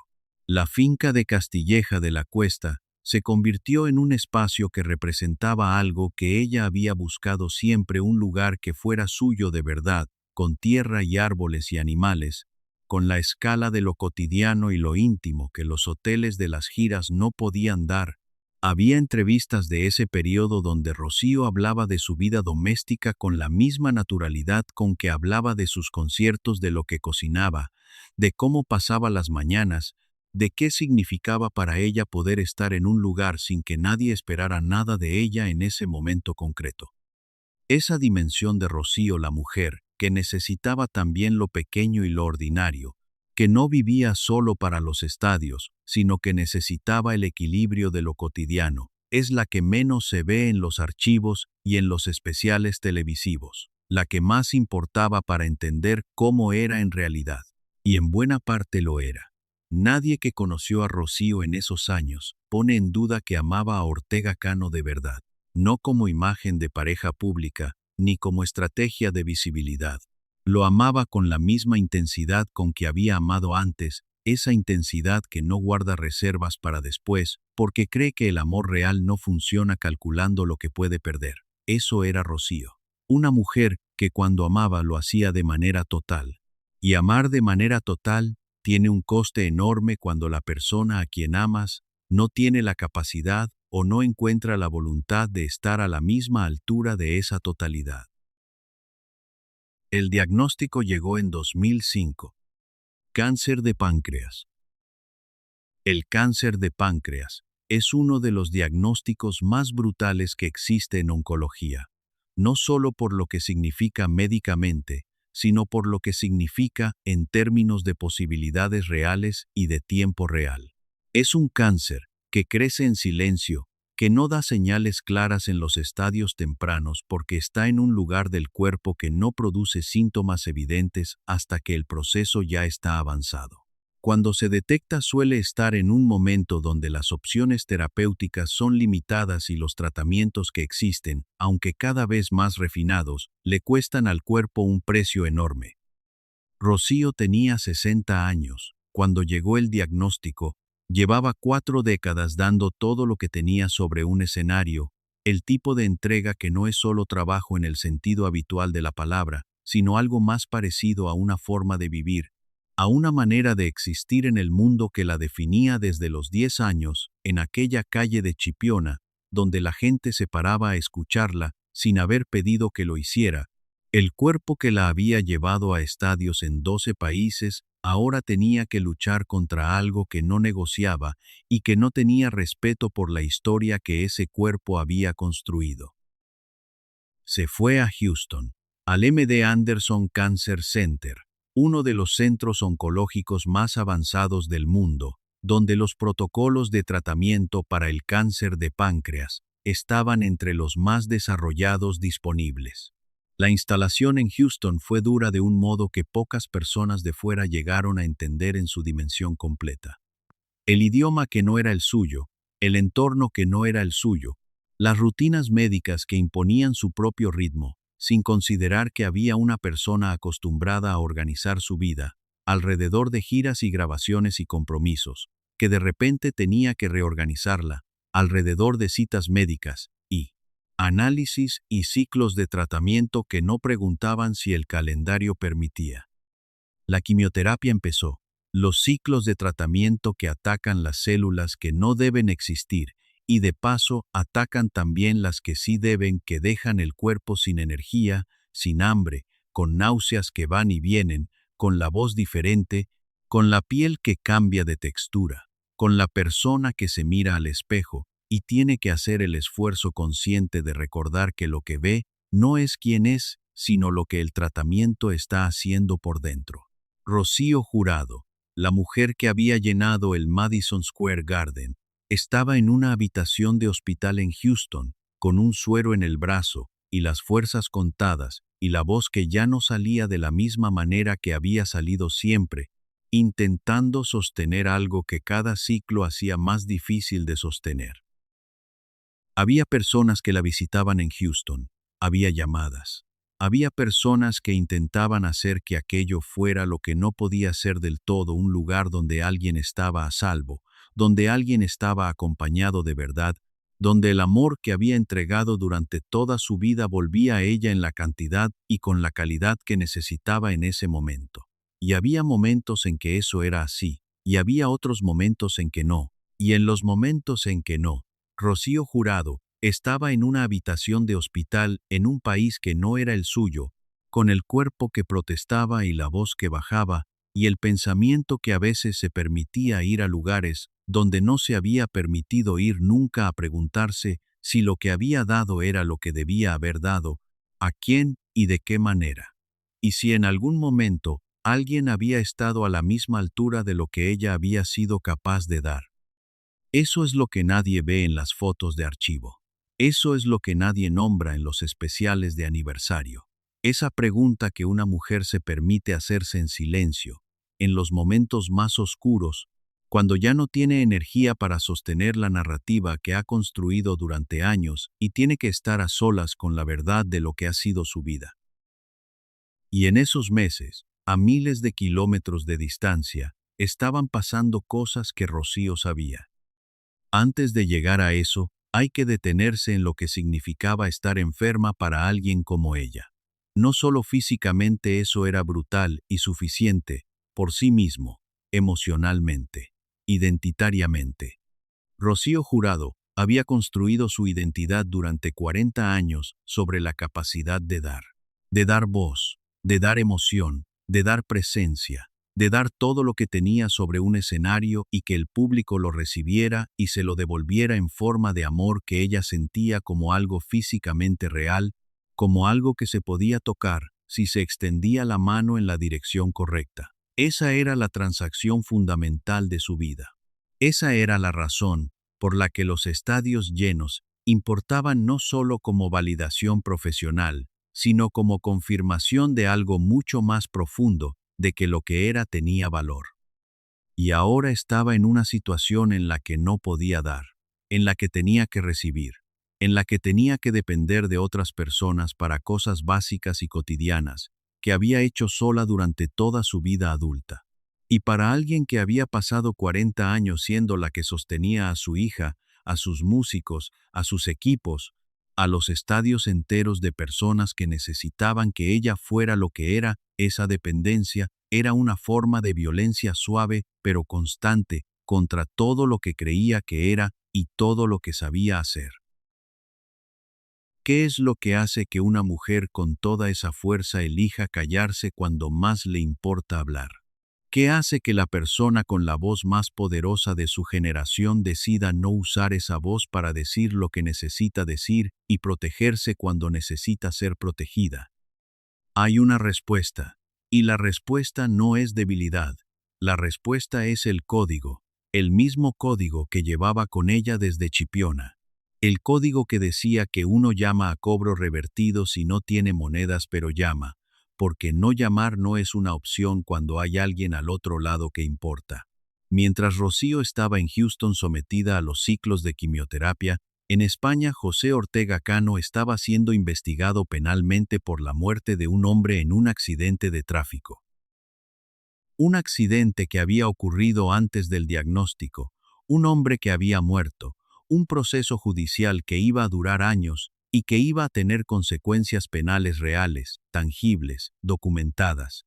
La finca de Castilleja de la Cuesta se convirtió en un espacio que representaba algo que ella había buscado siempre, un lugar que fuera suyo de verdad, con tierra y árboles y animales, con la escala de lo cotidiano y lo íntimo que los hoteles de las giras no podían dar, Había entrevistas de ese periodo donde Rocío hablaba de su vida doméstica con la misma naturalidad con que hablaba de sus conciertos, de lo que cocinaba, de cómo pasaba las mañanas, de qué significaba para ella poder estar en un lugar sin que nadie esperara nada de ella en ese momento concreto. Esa dimensión de Rocío, la mujer, que necesitaba también lo pequeño y lo ordinario, que no vivía solo para los estadios, sino que necesitaba el equilibrio de lo cotidiano, es la que menos se ve en los archivos y en los especiales televisivos, la que más importaba para entender cómo era en realidad. Y en buena parte lo era. Nadie que conoció a Rocío en esos años pone en duda que amaba a Ortega Cano de verdad, no como imagen de pareja pública, ni como estrategia de visibilidad. Lo amaba con la misma intensidad con que había amado antes, esa intensidad que no guarda reservas para después, porque cree que el amor real no funciona calculando lo que puede perder. Eso era Rocío. Una mujer que cuando amaba lo hacía de manera total. Y amar de manera total tiene un coste enorme cuando la persona a quien amas no tiene la capacidad o no encuentra la voluntad de estar a la misma altura de esa totalidad. El diagnóstico llegó en 2005. Cáncer de páncreas. El cáncer de páncreas es uno de los diagnósticos más brutales que existe en oncología, no solo por lo que significa médicamente, sino por lo que significa en términos de posibilidades reales y de tiempo real. Es un cáncer que crece en silencio, que no da señales claras en los estadios tempranos porque está en un lugar del cuerpo que no produce síntomas evidentes hasta que el proceso ya está avanzado. Cuando se detecta suele estar en un momento donde las opciones terapéuticas son limitadas y los tratamientos que existen, aunque cada vez más refinados, le cuestan al cuerpo un precio enorme. Rocío tenía 60 años. Cuando llegó el diagnóstico, llevaba 4 décadas dando todo lo que tenía sobre un escenario, el tipo de entrega que no es solo trabajo en el sentido habitual de la palabra, sino algo más parecido a una forma de vivir, a una manera de existir en el mundo que la definía desde los 10 años, en aquella calle de Chipiona, donde la gente se paraba a escucharla sin haber pedido que lo hiciera. El cuerpo que la había llevado a estadios en 12 países ahora tenía que luchar contra algo que no negociaba y que no tenía respeto por la historia que ese cuerpo había construido. Se fue a Houston, al MD Anderson Cancer Center, uno de los centros oncológicos más avanzados del mundo, donde los protocolos de tratamiento para el cáncer de páncreas estaban entre los más desarrollados disponibles. La instalación en Houston fue dura de un modo que pocas personas de fuera llegaron a entender en su dimensión completa. El idioma que no era el suyo, el entorno que no era el suyo, las rutinas médicas que imponían su propio ritmo, sin considerar que había una persona acostumbrada a organizar su vida, alrededor de giras y grabaciones y compromisos, que de repente tenía que reorganizarla, alrededor de citas médicas y análisis y ciclos de tratamiento que no preguntaban si el calendario permitía. La quimioterapia empezó, los ciclos de tratamiento que atacan las células que no deben existir y de paso atacan también las que sí deben, que dejan el cuerpo sin energía, sin hambre, con náuseas que van y vienen, con la voz diferente, con la piel que cambia de textura, con la persona que se mira al espejo y tiene que hacer el esfuerzo consciente de recordar que lo que ve no es quien es, sino lo que el tratamiento está haciendo por dentro. Rocío Jurado, la mujer que había llenado el Madison Square Garden, estaba en una habitación de hospital en Houston, con un suero en el brazo y las fuerzas contadas y la voz que ya no salía de la misma manera que había salido siempre, intentando sostener algo que cada ciclo hacía más difícil de sostener. Había personas que la visitaban en Houston, había llamadas. Había personas que intentaban hacer que aquello fuera lo que no podía ser del todo, un lugar donde alguien estaba a salvo, donde alguien estaba acompañado de verdad, donde el amor que había entregado durante toda su vida volvía a ella en la cantidad y con la calidad que necesitaba en ese momento. Y había momentos en que eso era así, y había otros momentos en que no, y en los momentos en que no, Rocío Jurado estaba en una habitación de hospital en un país que no era el suyo, con el cuerpo que protestaba y la voz que bajaba, y el pensamiento que a veces se permitía ir a lugares donde no se había permitido ir nunca, a preguntarse si lo que había dado era lo que debía haber dado, a quién y de qué manera. Y si en algún momento alguien había estado a la misma altura de lo que ella había sido capaz de dar. Eso es lo que nadie ve en las fotos de archivo. Eso es lo que nadie nombra en los especiales de aniversario. Esa pregunta que una mujer se permite hacerse en silencio, en los momentos más oscuros, cuando ya no tiene energía para sostener la narrativa que ha construido durante años y tiene que estar a solas con la verdad de lo que ha sido su vida. Y en esos meses, a miles de kilómetros de distancia, estaban pasando cosas que Rocío sabía. Antes de llegar a eso, hay que detenerse en lo que significaba estar enferma para alguien como ella. No solo físicamente, eso era brutal y suficiente, por sí mismo, emocionalmente, identitariamente. Rocío Jurado había construido su identidad durante 40 años sobre la capacidad de dar voz, de dar emoción, de dar presencia, de dar todo lo que tenía sobre un escenario y que el público lo recibiera y se lo devolviera en forma de amor que ella sentía como algo físicamente real, como algo que se podía tocar si se extendía la mano en la dirección correcta. Esa era la transacción fundamental de su vida. Esa era la razón por la que los estadios llenos importaban no solo como validación profesional, sino como confirmación de algo mucho más profundo, de que lo que era tenía valor. Y ahora estaba en una situación en la que no podía dar, en la que tenía que recibir, en la que tenía que depender de otras personas para cosas básicas y cotidianas, que había hecho sola durante toda su vida adulta. Y para alguien que había pasado 40 años siendo la que sostenía a su hija, a sus músicos, a sus equipos, a los estadios enteros de personas que necesitaban que ella fuera lo que era, esa dependencia era una forma de violencia suave pero constante contra todo lo que creía que era y todo lo que sabía hacer. ¿Qué es lo que hace que una mujer con toda esa fuerza elija callarse cuando más le importa hablar? ¿Qué hace que la persona con la voz más poderosa de su generación decida no usar esa voz para decir lo que necesita decir y protegerse cuando necesita ser protegida? Hay una respuesta, y la respuesta no es debilidad. La respuesta es el código, el mismo código que llevaba con ella desde Chipiona. El código que decía que uno llama a cobro revertido si no tiene monedas, pero llama, porque no llamar no es una opción cuando hay alguien al otro lado que importa. Mientras Rocío estaba en Houston sometida a los ciclos de quimioterapia, en España José Ortega Cano estaba siendo investigado penalmente por la muerte de un hombre en un accidente de tráfico. Un accidente que había ocurrido antes del diagnóstico, un hombre que había muerto, un proceso judicial que iba a durar años y que iba a tener consecuencias penales reales, tangibles, documentadas.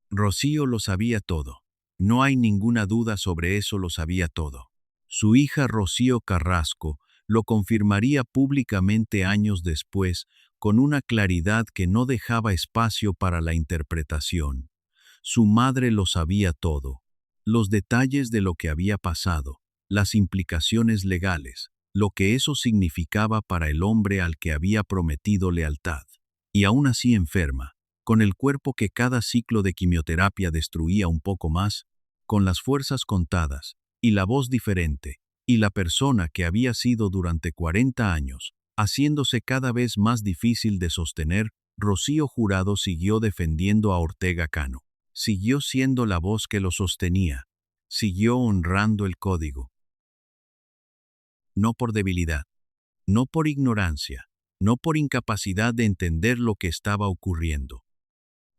Rocío lo sabía todo. No hay ninguna duda sobre eso, lo sabía todo. Su hija Rocío Carrasco lo confirmaría públicamente años después, con una claridad que no dejaba espacio para la interpretación. Su madre lo sabía todo. Los detalles de lo que había pasado, las implicaciones legales, lo que eso significaba para el hombre al que había prometido lealtad. Y aún así enferma, con el cuerpo que cada ciclo de quimioterapia destruía un poco más, con las fuerzas contadas, y la voz diferente, y la persona que había sido durante 40 años, haciéndose cada vez más difícil de sostener, Rocío Jurado siguió defendiendo a Ortega Cano. Siguió siendo la voz que lo sostenía. Siguió honrando el código. No por debilidad, no por ignorancia, no por incapacidad de entender lo que estaba ocurriendo,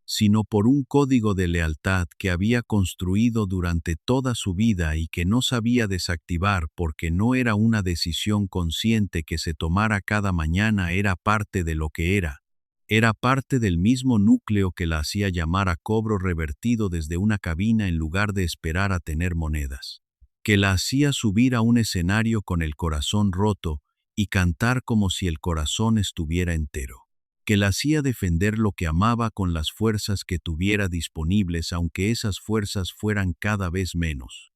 sino por un código de lealtad que había construido durante toda su vida y que no sabía desactivar porque no era una decisión consciente que se tomara cada mañana, era parte de lo que era parte del mismo núcleo que la hacía llamar a cobro revertido desde una cabina en lugar de esperar a tener monedas. que la hacía subir a un escenario con el corazón roto y cantar como si el corazón estuviera entero, que la hacía defender lo que amaba con las fuerzas que tuviera disponibles, aunque esas fuerzas fueran cada vez menos.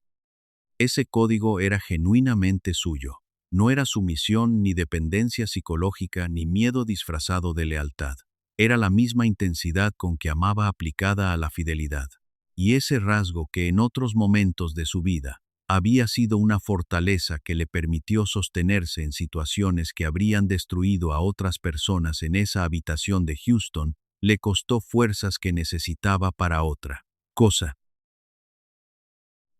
Ese código era genuinamente suyo. No era sumisión, ni dependencia psicológica, ni miedo disfrazado de lealtad. Era la misma intensidad con que amaba aplicada a la fidelidad. Y ese rasgo que en otros momentos de su vida había sido una fortaleza que le permitió sostenerse en situaciones que habrían destruido a otras personas en esa habitación de Houston, le costó fuerzas que necesitaba para otra cosa.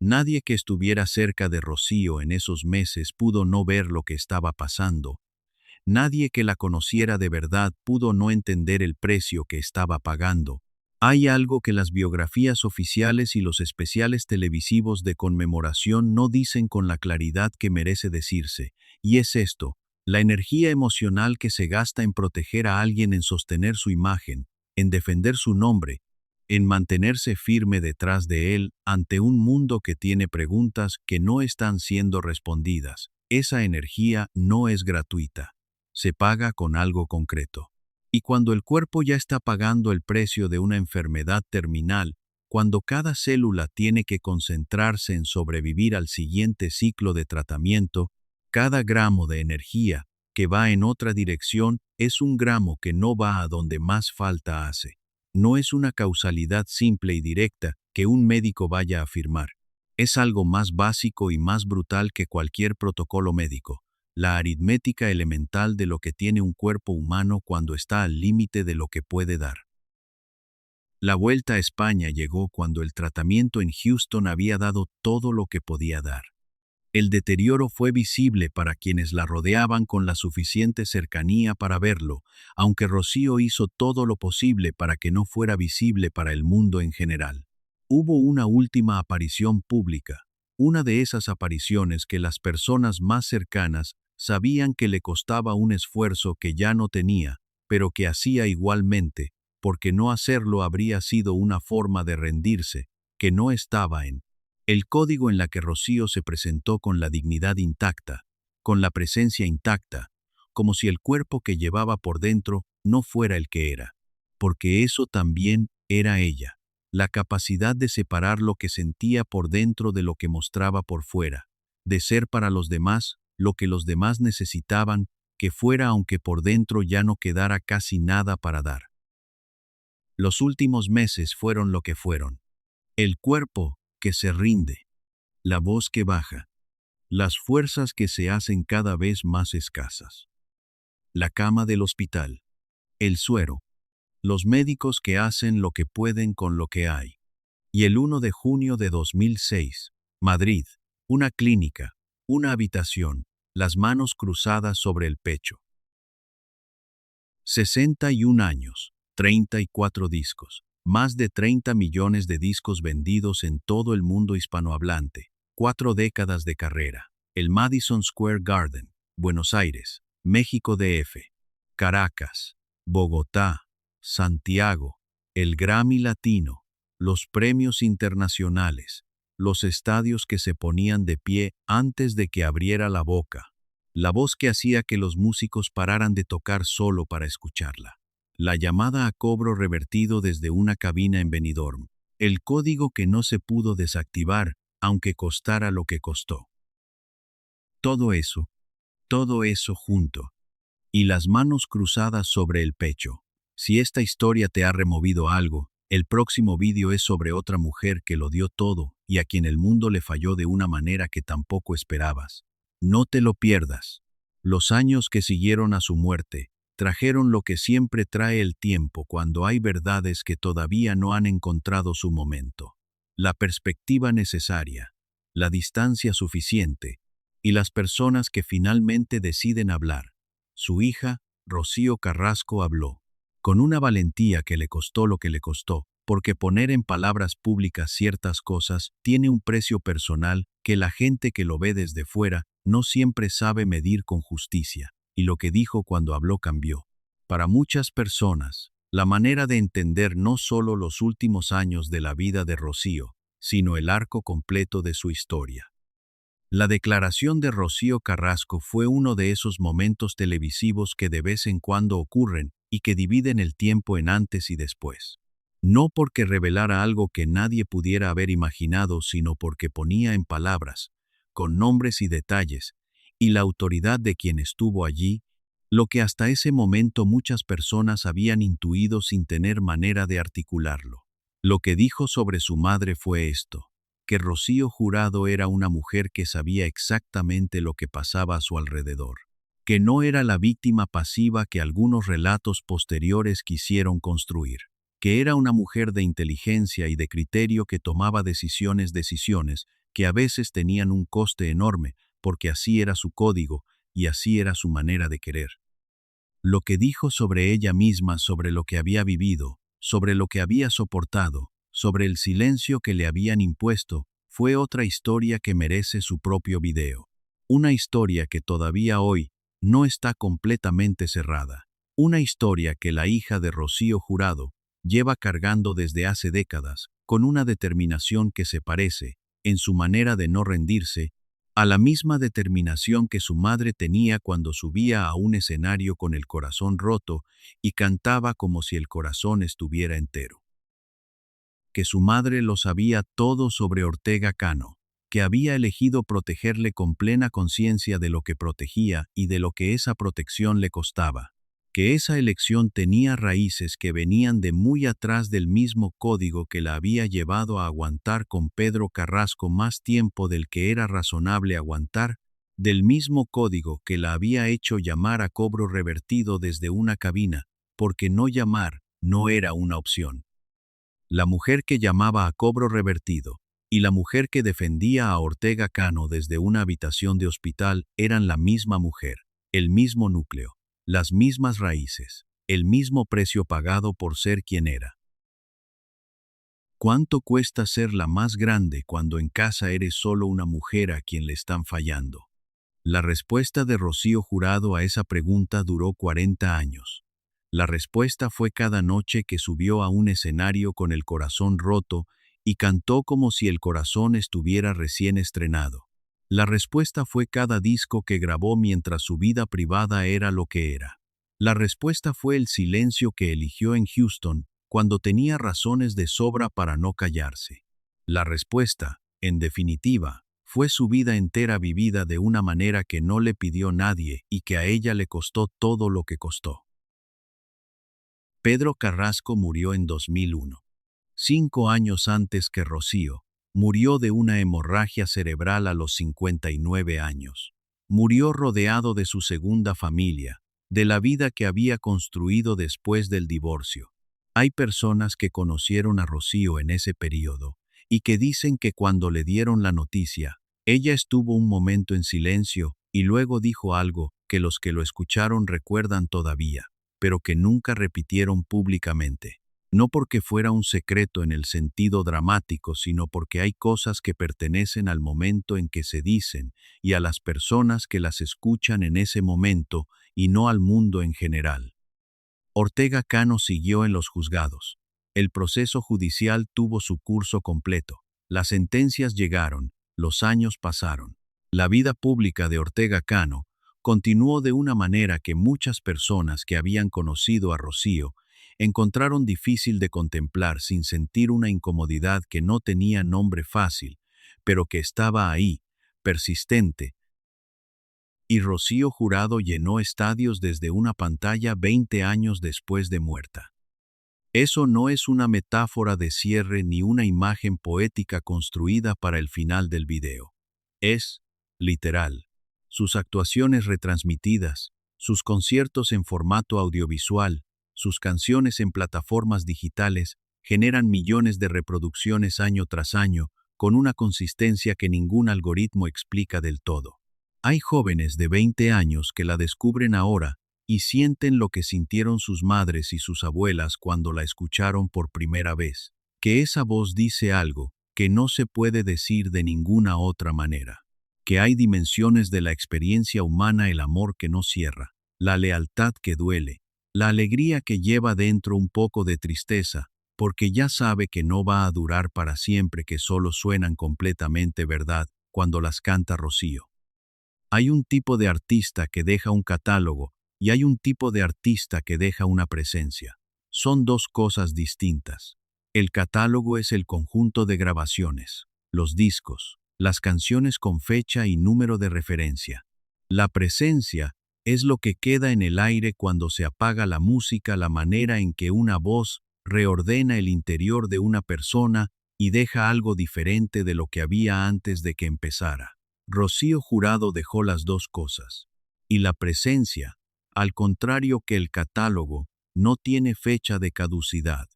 Nadie que estuviera cerca de Rocío en esos meses pudo no ver lo que estaba pasando. Nadie que la conociera de verdad pudo no entender el precio que estaba pagando. Hay algo que las biografías oficiales y los especiales televisivos de conmemoración no dicen con la claridad que merece decirse, y es esto: la energía emocional que se gasta en proteger a alguien, en sostener su imagen, en defender su nombre, en mantenerse firme detrás de él ante un mundo que tiene preguntas que no están siendo respondidas. Esa energía no es gratuita. Se paga con algo concreto. Y cuando el cuerpo ya está pagando el precio de una enfermedad terminal, cuando cada célula tiene que concentrarse en sobrevivir al siguiente ciclo de tratamiento, cada gramo de energía que va en otra dirección es un gramo que no va a donde más falta hace. No es una causalidad simple y directa que un médico vaya a afirmar. Es algo más básico y más brutal que cualquier protocolo médico: la aritmética elemental de lo que tiene un cuerpo humano cuando está al límite de lo que puede dar. La vuelta a España llegó cuando el tratamiento en Houston había dado todo lo que podía dar. El deterioro fue visible para quienes la rodeaban con la suficiente cercanía para verlo, aunque Rocío hizo todo lo posible para que no fuera visible para el mundo en general. Hubo una última aparición pública, una de esas apariciones que las personas más cercanas sabían que le costaba un esfuerzo que ya no tenía, pero que hacía igualmente, porque no hacerlo habría sido una forma de rendirse, que no estaba en el código, en la que Rocío se presentó con la dignidad intacta, con la presencia intacta, como si el cuerpo que llevaba por dentro no fuera el que era, porque eso también era ella, la capacidad de separar lo que sentía por dentro de lo que mostraba por fuera, de ser para los demás lo que los demás necesitaban que fuera, aunque por dentro ya no quedara casi nada para dar. Los últimos meses fueron lo que fueron: el cuerpo que se rinde, la voz que baja, las fuerzas que se hacen cada vez más escasas. La cama del hospital, el suero, los médicos que hacen lo que pueden con lo que hay. Y el 1 de junio de 2006, Madrid, una clínica, una habitación, las manos cruzadas sobre el pecho. 61 años, 34 discos. Más de 30 millones de discos vendidos en todo el mundo hispanohablante, 4 décadas de carrera. El Madison Square Garden, Buenos Aires, México DF, Caracas, Bogotá, Santiago, el Grammy Latino, los premios internacionales, los estadios que se ponían de pie antes de que abriera la boca, la voz que hacía que los músicos pararan de tocar solo para escucharla. La llamada a cobro revertido desde una cabina en Benidorm, el código que no se pudo desactivar, aunque costara lo que costó. Todo eso junto. Y las manos cruzadas sobre el pecho. Si esta historia te ha removido algo, el próximo vídeo es sobre otra mujer que lo dio todo y a quien el mundo le falló de una manera que tampoco esperabas. No te lo pierdas. Los años que siguieron a su muerte trajeron lo que siempre trae el tiempo cuando hay verdades que todavía no han encontrado su momento: la perspectiva necesaria, la distancia suficiente y las personas que finalmente deciden hablar. Su hija, Rocío Carrasco, habló, con una valentía que le costó lo que le costó, porque poner en palabras públicas ciertas cosas tiene un precio personal que la gente que lo ve desde fuera no siempre sabe medir con justicia. Y lo que dijo cuando habló cambió, para muchas personas, la manera de entender no solo los últimos años de la vida de Rocío, sino el arco completo de su historia. La declaración de Rocío Carrasco fue uno de esos momentos televisivos que de vez en cuando ocurren y que dividen el tiempo en antes y después. No porque revelara algo que nadie pudiera haber imaginado, sino porque ponía en palabras, con nombres y detalles, y la autoridad de quien estuvo allí, lo que hasta ese momento muchas personas habían intuido sin tener manera de articularlo. Lo que dijo sobre su madre fue esto: que Rocío Jurado era una mujer que sabía exactamente lo que pasaba a su alrededor, que no era la víctima pasiva que algunos relatos posteriores quisieron construir, que era una mujer de inteligencia y de criterio que tomaba decisiones que a veces tenían un coste enorme, porque así era su código y así era su manera de querer. Lo que dijo sobre ella misma, sobre lo que había vivido, sobre lo que había soportado, sobre el silencio que le habían impuesto, fue otra historia que merece su propio video. Una historia que todavía hoy no está completamente cerrada. Una historia que la hija de Rocío Jurado lleva cargando desde hace décadas, con una determinación que se parece, en su manera de no rendirse, a la misma determinación que su madre tenía cuando subía a un escenario con el corazón roto y cantaba como si el corazón estuviera entero. Que su madre lo sabía todo sobre Ortega Cano, que había elegido protegerle con plena conciencia de lo que protegía y de lo que esa protección le costaba, que esa elección tenía raíces que venían de muy atrás del mismo código que la había llevado a aguantar con Pedro Carrasco más tiempo del que era razonable aguantar, del mismo código que la había hecho llamar a cobro revertido desde una cabina, porque no llamar no era una opción. La mujer que llamaba a cobro revertido y la mujer que defendía a Ortega Cano desde una habitación de hospital eran la misma mujer, el mismo núcleo, las mismas raíces, el mismo precio pagado por ser quien era. ¿Cuánto cuesta ser la más grande cuando en casa eres solo una mujer a quien le están fallando? La respuesta de Rocío Jurado a esa pregunta duró 40 años. La respuesta fue cada noche que subió a un escenario con el corazón roto y cantó como si el corazón estuviera recién estrenado. La respuesta fue cada disco que grabó mientras su vida privada era lo que era. La respuesta fue el silencio que eligió en Houston cuando tenía razones de sobra para no callarse. La respuesta, en definitiva, fue su vida entera vivida de una manera que no le pidió nadie y que a ella le costó todo lo que costó. Pedro Carrasco murió en 2001. 5 años antes que Rocío, murió de una hemorragia cerebral a los 59 años. Murió rodeado de su segunda familia, de la vida que había construido después del divorcio. Hay personas que conocieron a Rocío en ese periodo y que dicen que cuando le dieron la noticia, ella estuvo un momento en silencio y luego dijo algo que los que lo escucharon recuerdan todavía, pero que nunca repitieron públicamente. No porque fuera un secreto en el sentido dramático, sino porque hay cosas que pertenecen al momento en que se dicen y a las personas que las escuchan en ese momento y no al mundo en general. Ortega Cano siguió en los juzgados. El proceso judicial tuvo su curso completo. Las sentencias llegaron, los años pasaron. La vida pública de Ortega Cano continuó de una manera que muchas personas que habían conocido a Rocío encontraron difícil de contemplar sin sentir una incomodidad que no tenía nombre fácil, pero que estaba ahí, persistente. Y Rocío Jurado llenó estadios desde una pantalla 20 años después de muerta. Eso no es una metáfora de cierre ni una imagen poética construida para el final del video. Es, literal, sus actuaciones retransmitidas, sus conciertos en formato audiovisual, sus canciones en plataformas digitales generan millones de reproducciones año tras año con una consistencia que ningún algoritmo explica del todo. Hay jóvenes de 20 años que la descubren ahora y sienten lo que sintieron sus madres y sus abuelas cuando la escucharon por primera vez, que esa voz dice algo que no se puede decir de ninguna otra manera, que hay dimensiones de la experiencia humana, el amor que no cierra, la lealtad que duele, la alegría que lleva dentro un poco de tristeza, porque ya sabe que no va a durar para siempre, que solo suenan completamente verdad cuando las canta Rocío. Hay un tipo de artista que deja un catálogo y hay un tipo de artista que deja una presencia. Son dos cosas distintas. El catálogo es el conjunto de grabaciones, los discos, las canciones con fecha y número de referencia. La presencia es lo que queda en el aire cuando se apaga la música, la manera en que una voz reordena el interior de una persona y deja algo diferente de lo que había antes de que empezara. Rocío Jurado dejó las dos cosas. Y la presencia, al contrario que el catálogo, no tiene fecha de caducidad.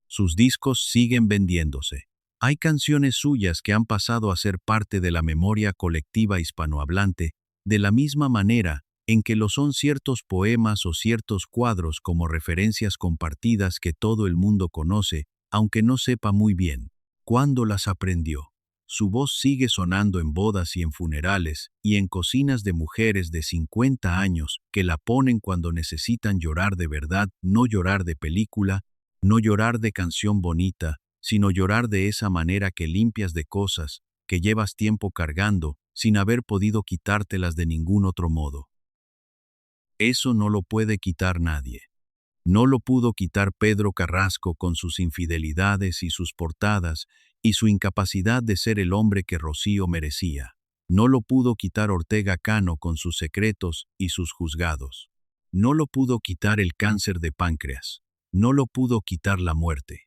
Sus discos siguen vendiéndose. Hay canciones suyas que han pasado a ser parte de la memoria colectiva hispanohablante, de la misma manera en que lo son ciertos poemas o ciertos cuadros como referencias compartidas que todo el mundo conoce, aunque no sepa muy bien cuándo las aprendió. Su voz sigue sonando en bodas y en funerales y en cocinas de mujeres de 50 años que la ponen cuando necesitan llorar de verdad, no llorar de película, no llorar de canción bonita, sino llorar de esa manera que limpias de cosas que llevas tiempo cargando sin haber podido quitártelas de ningún otro modo. Eso no lo puede quitar nadie. No lo pudo quitar Pedro Carrasco con sus infidelidades y sus portadas y su incapacidad de ser el hombre que Rocío merecía. No lo pudo quitar Ortega Cano con sus secretos y sus juzgados. No lo pudo quitar el cáncer de páncreas. No lo pudo quitar la muerte.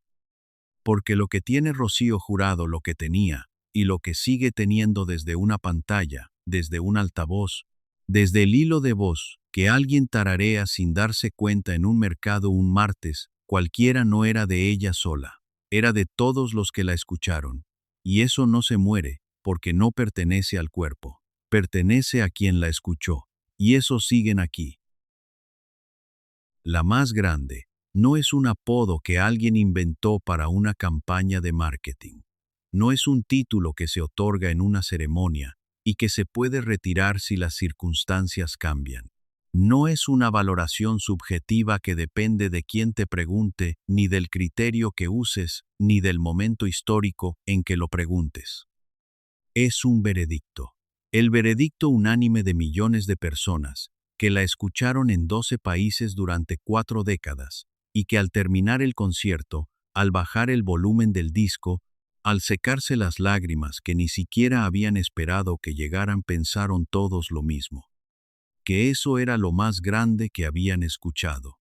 Porque lo que tiene Rocío Jurado, lo que tenía, y lo que sigue teniendo desde una pantalla, desde un altavoz, desde el hilo de voz que alguien tararea sin darse cuenta en un mercado un martes, cualquiera, no era de ella sola, era de todos los que la escucharon. Y eso no se muere, porque no pertenece al cuerpo, pertenece a quien la escuchó, y esos siguen aquí. La más grande no es un apodo que alguien inventó para una campaña de marketing. No es un título que se otorga en una ceremonia y que se puede retirar si las circunstancias cambian. No es una valoración subjetiva que depende de quien te pregunte, ni del criterio que uses, ni del momento histórico en que lo preguntes. Es un veredicto. El veredicto unánime de millones de personas que la escucharon en 12 países durante 4 décadas y que al terminar el concierto, al bajar el volumen del disco, al secarse las lágrimas que ni siquiera habían esperado que llegaran, pensaron todos lo mismo. Que eso era lo más grande que habían escuchado.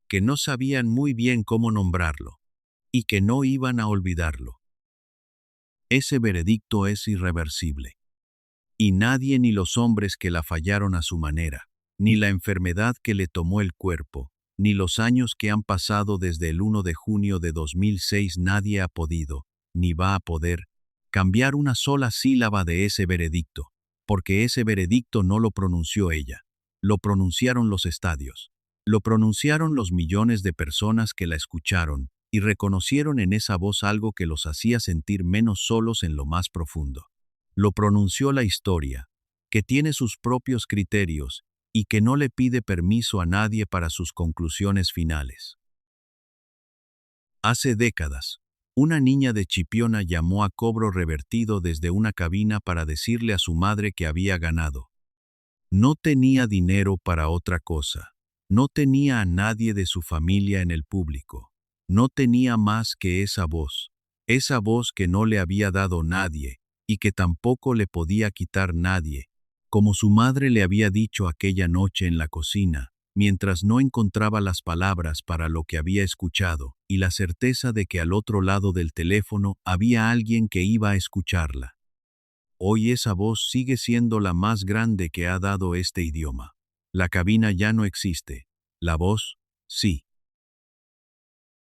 Que no sabían muy bien cómo nombrarlo. Y que no iban a olvidarlo. Ese veredicto es irreversible. Y nadie, ni los hombres que la fallaron a su manera, ni la enfermedad que le tomó el cuerpo, ni los años que han pasado desde el 1 de junio de 2006, nadie ha podido, ni va a poder, cambiar una sola sílaba de ese veredicto, porque ese veredicto no lo pronunció ella, lo pronunciaron los estadios, lo pronunciaron los millones de personas que la escucharon y reconocieron en esa voz algo que los hacía sentir menos solos en lo más profundo. Lo pronunció la historia, que tiene sus propios criterios y que no le pide permiso a nadie para sus conclusiones finales. Hace décadas, una niña de Chipiona llamó a cobro revertido desde una cabina para decirle a su madre que había ganado. No tenía dinero para otra cosa. No tenía a nadie de su familia en el público. No tenía más que esa voz que no le había dado nadie y que tampoco le podía quitar nadie, como su madre le había dicho aquella noche en la cocina, mientras no encontraba las palabras para lo que había escuchado y la certeza de que al otro lado del teléfono había alguien que iba a escucharla. Hoy esa voz sigue siendo la más grande que ha dado este idioma. La cabina ya no existe. La voz, sí.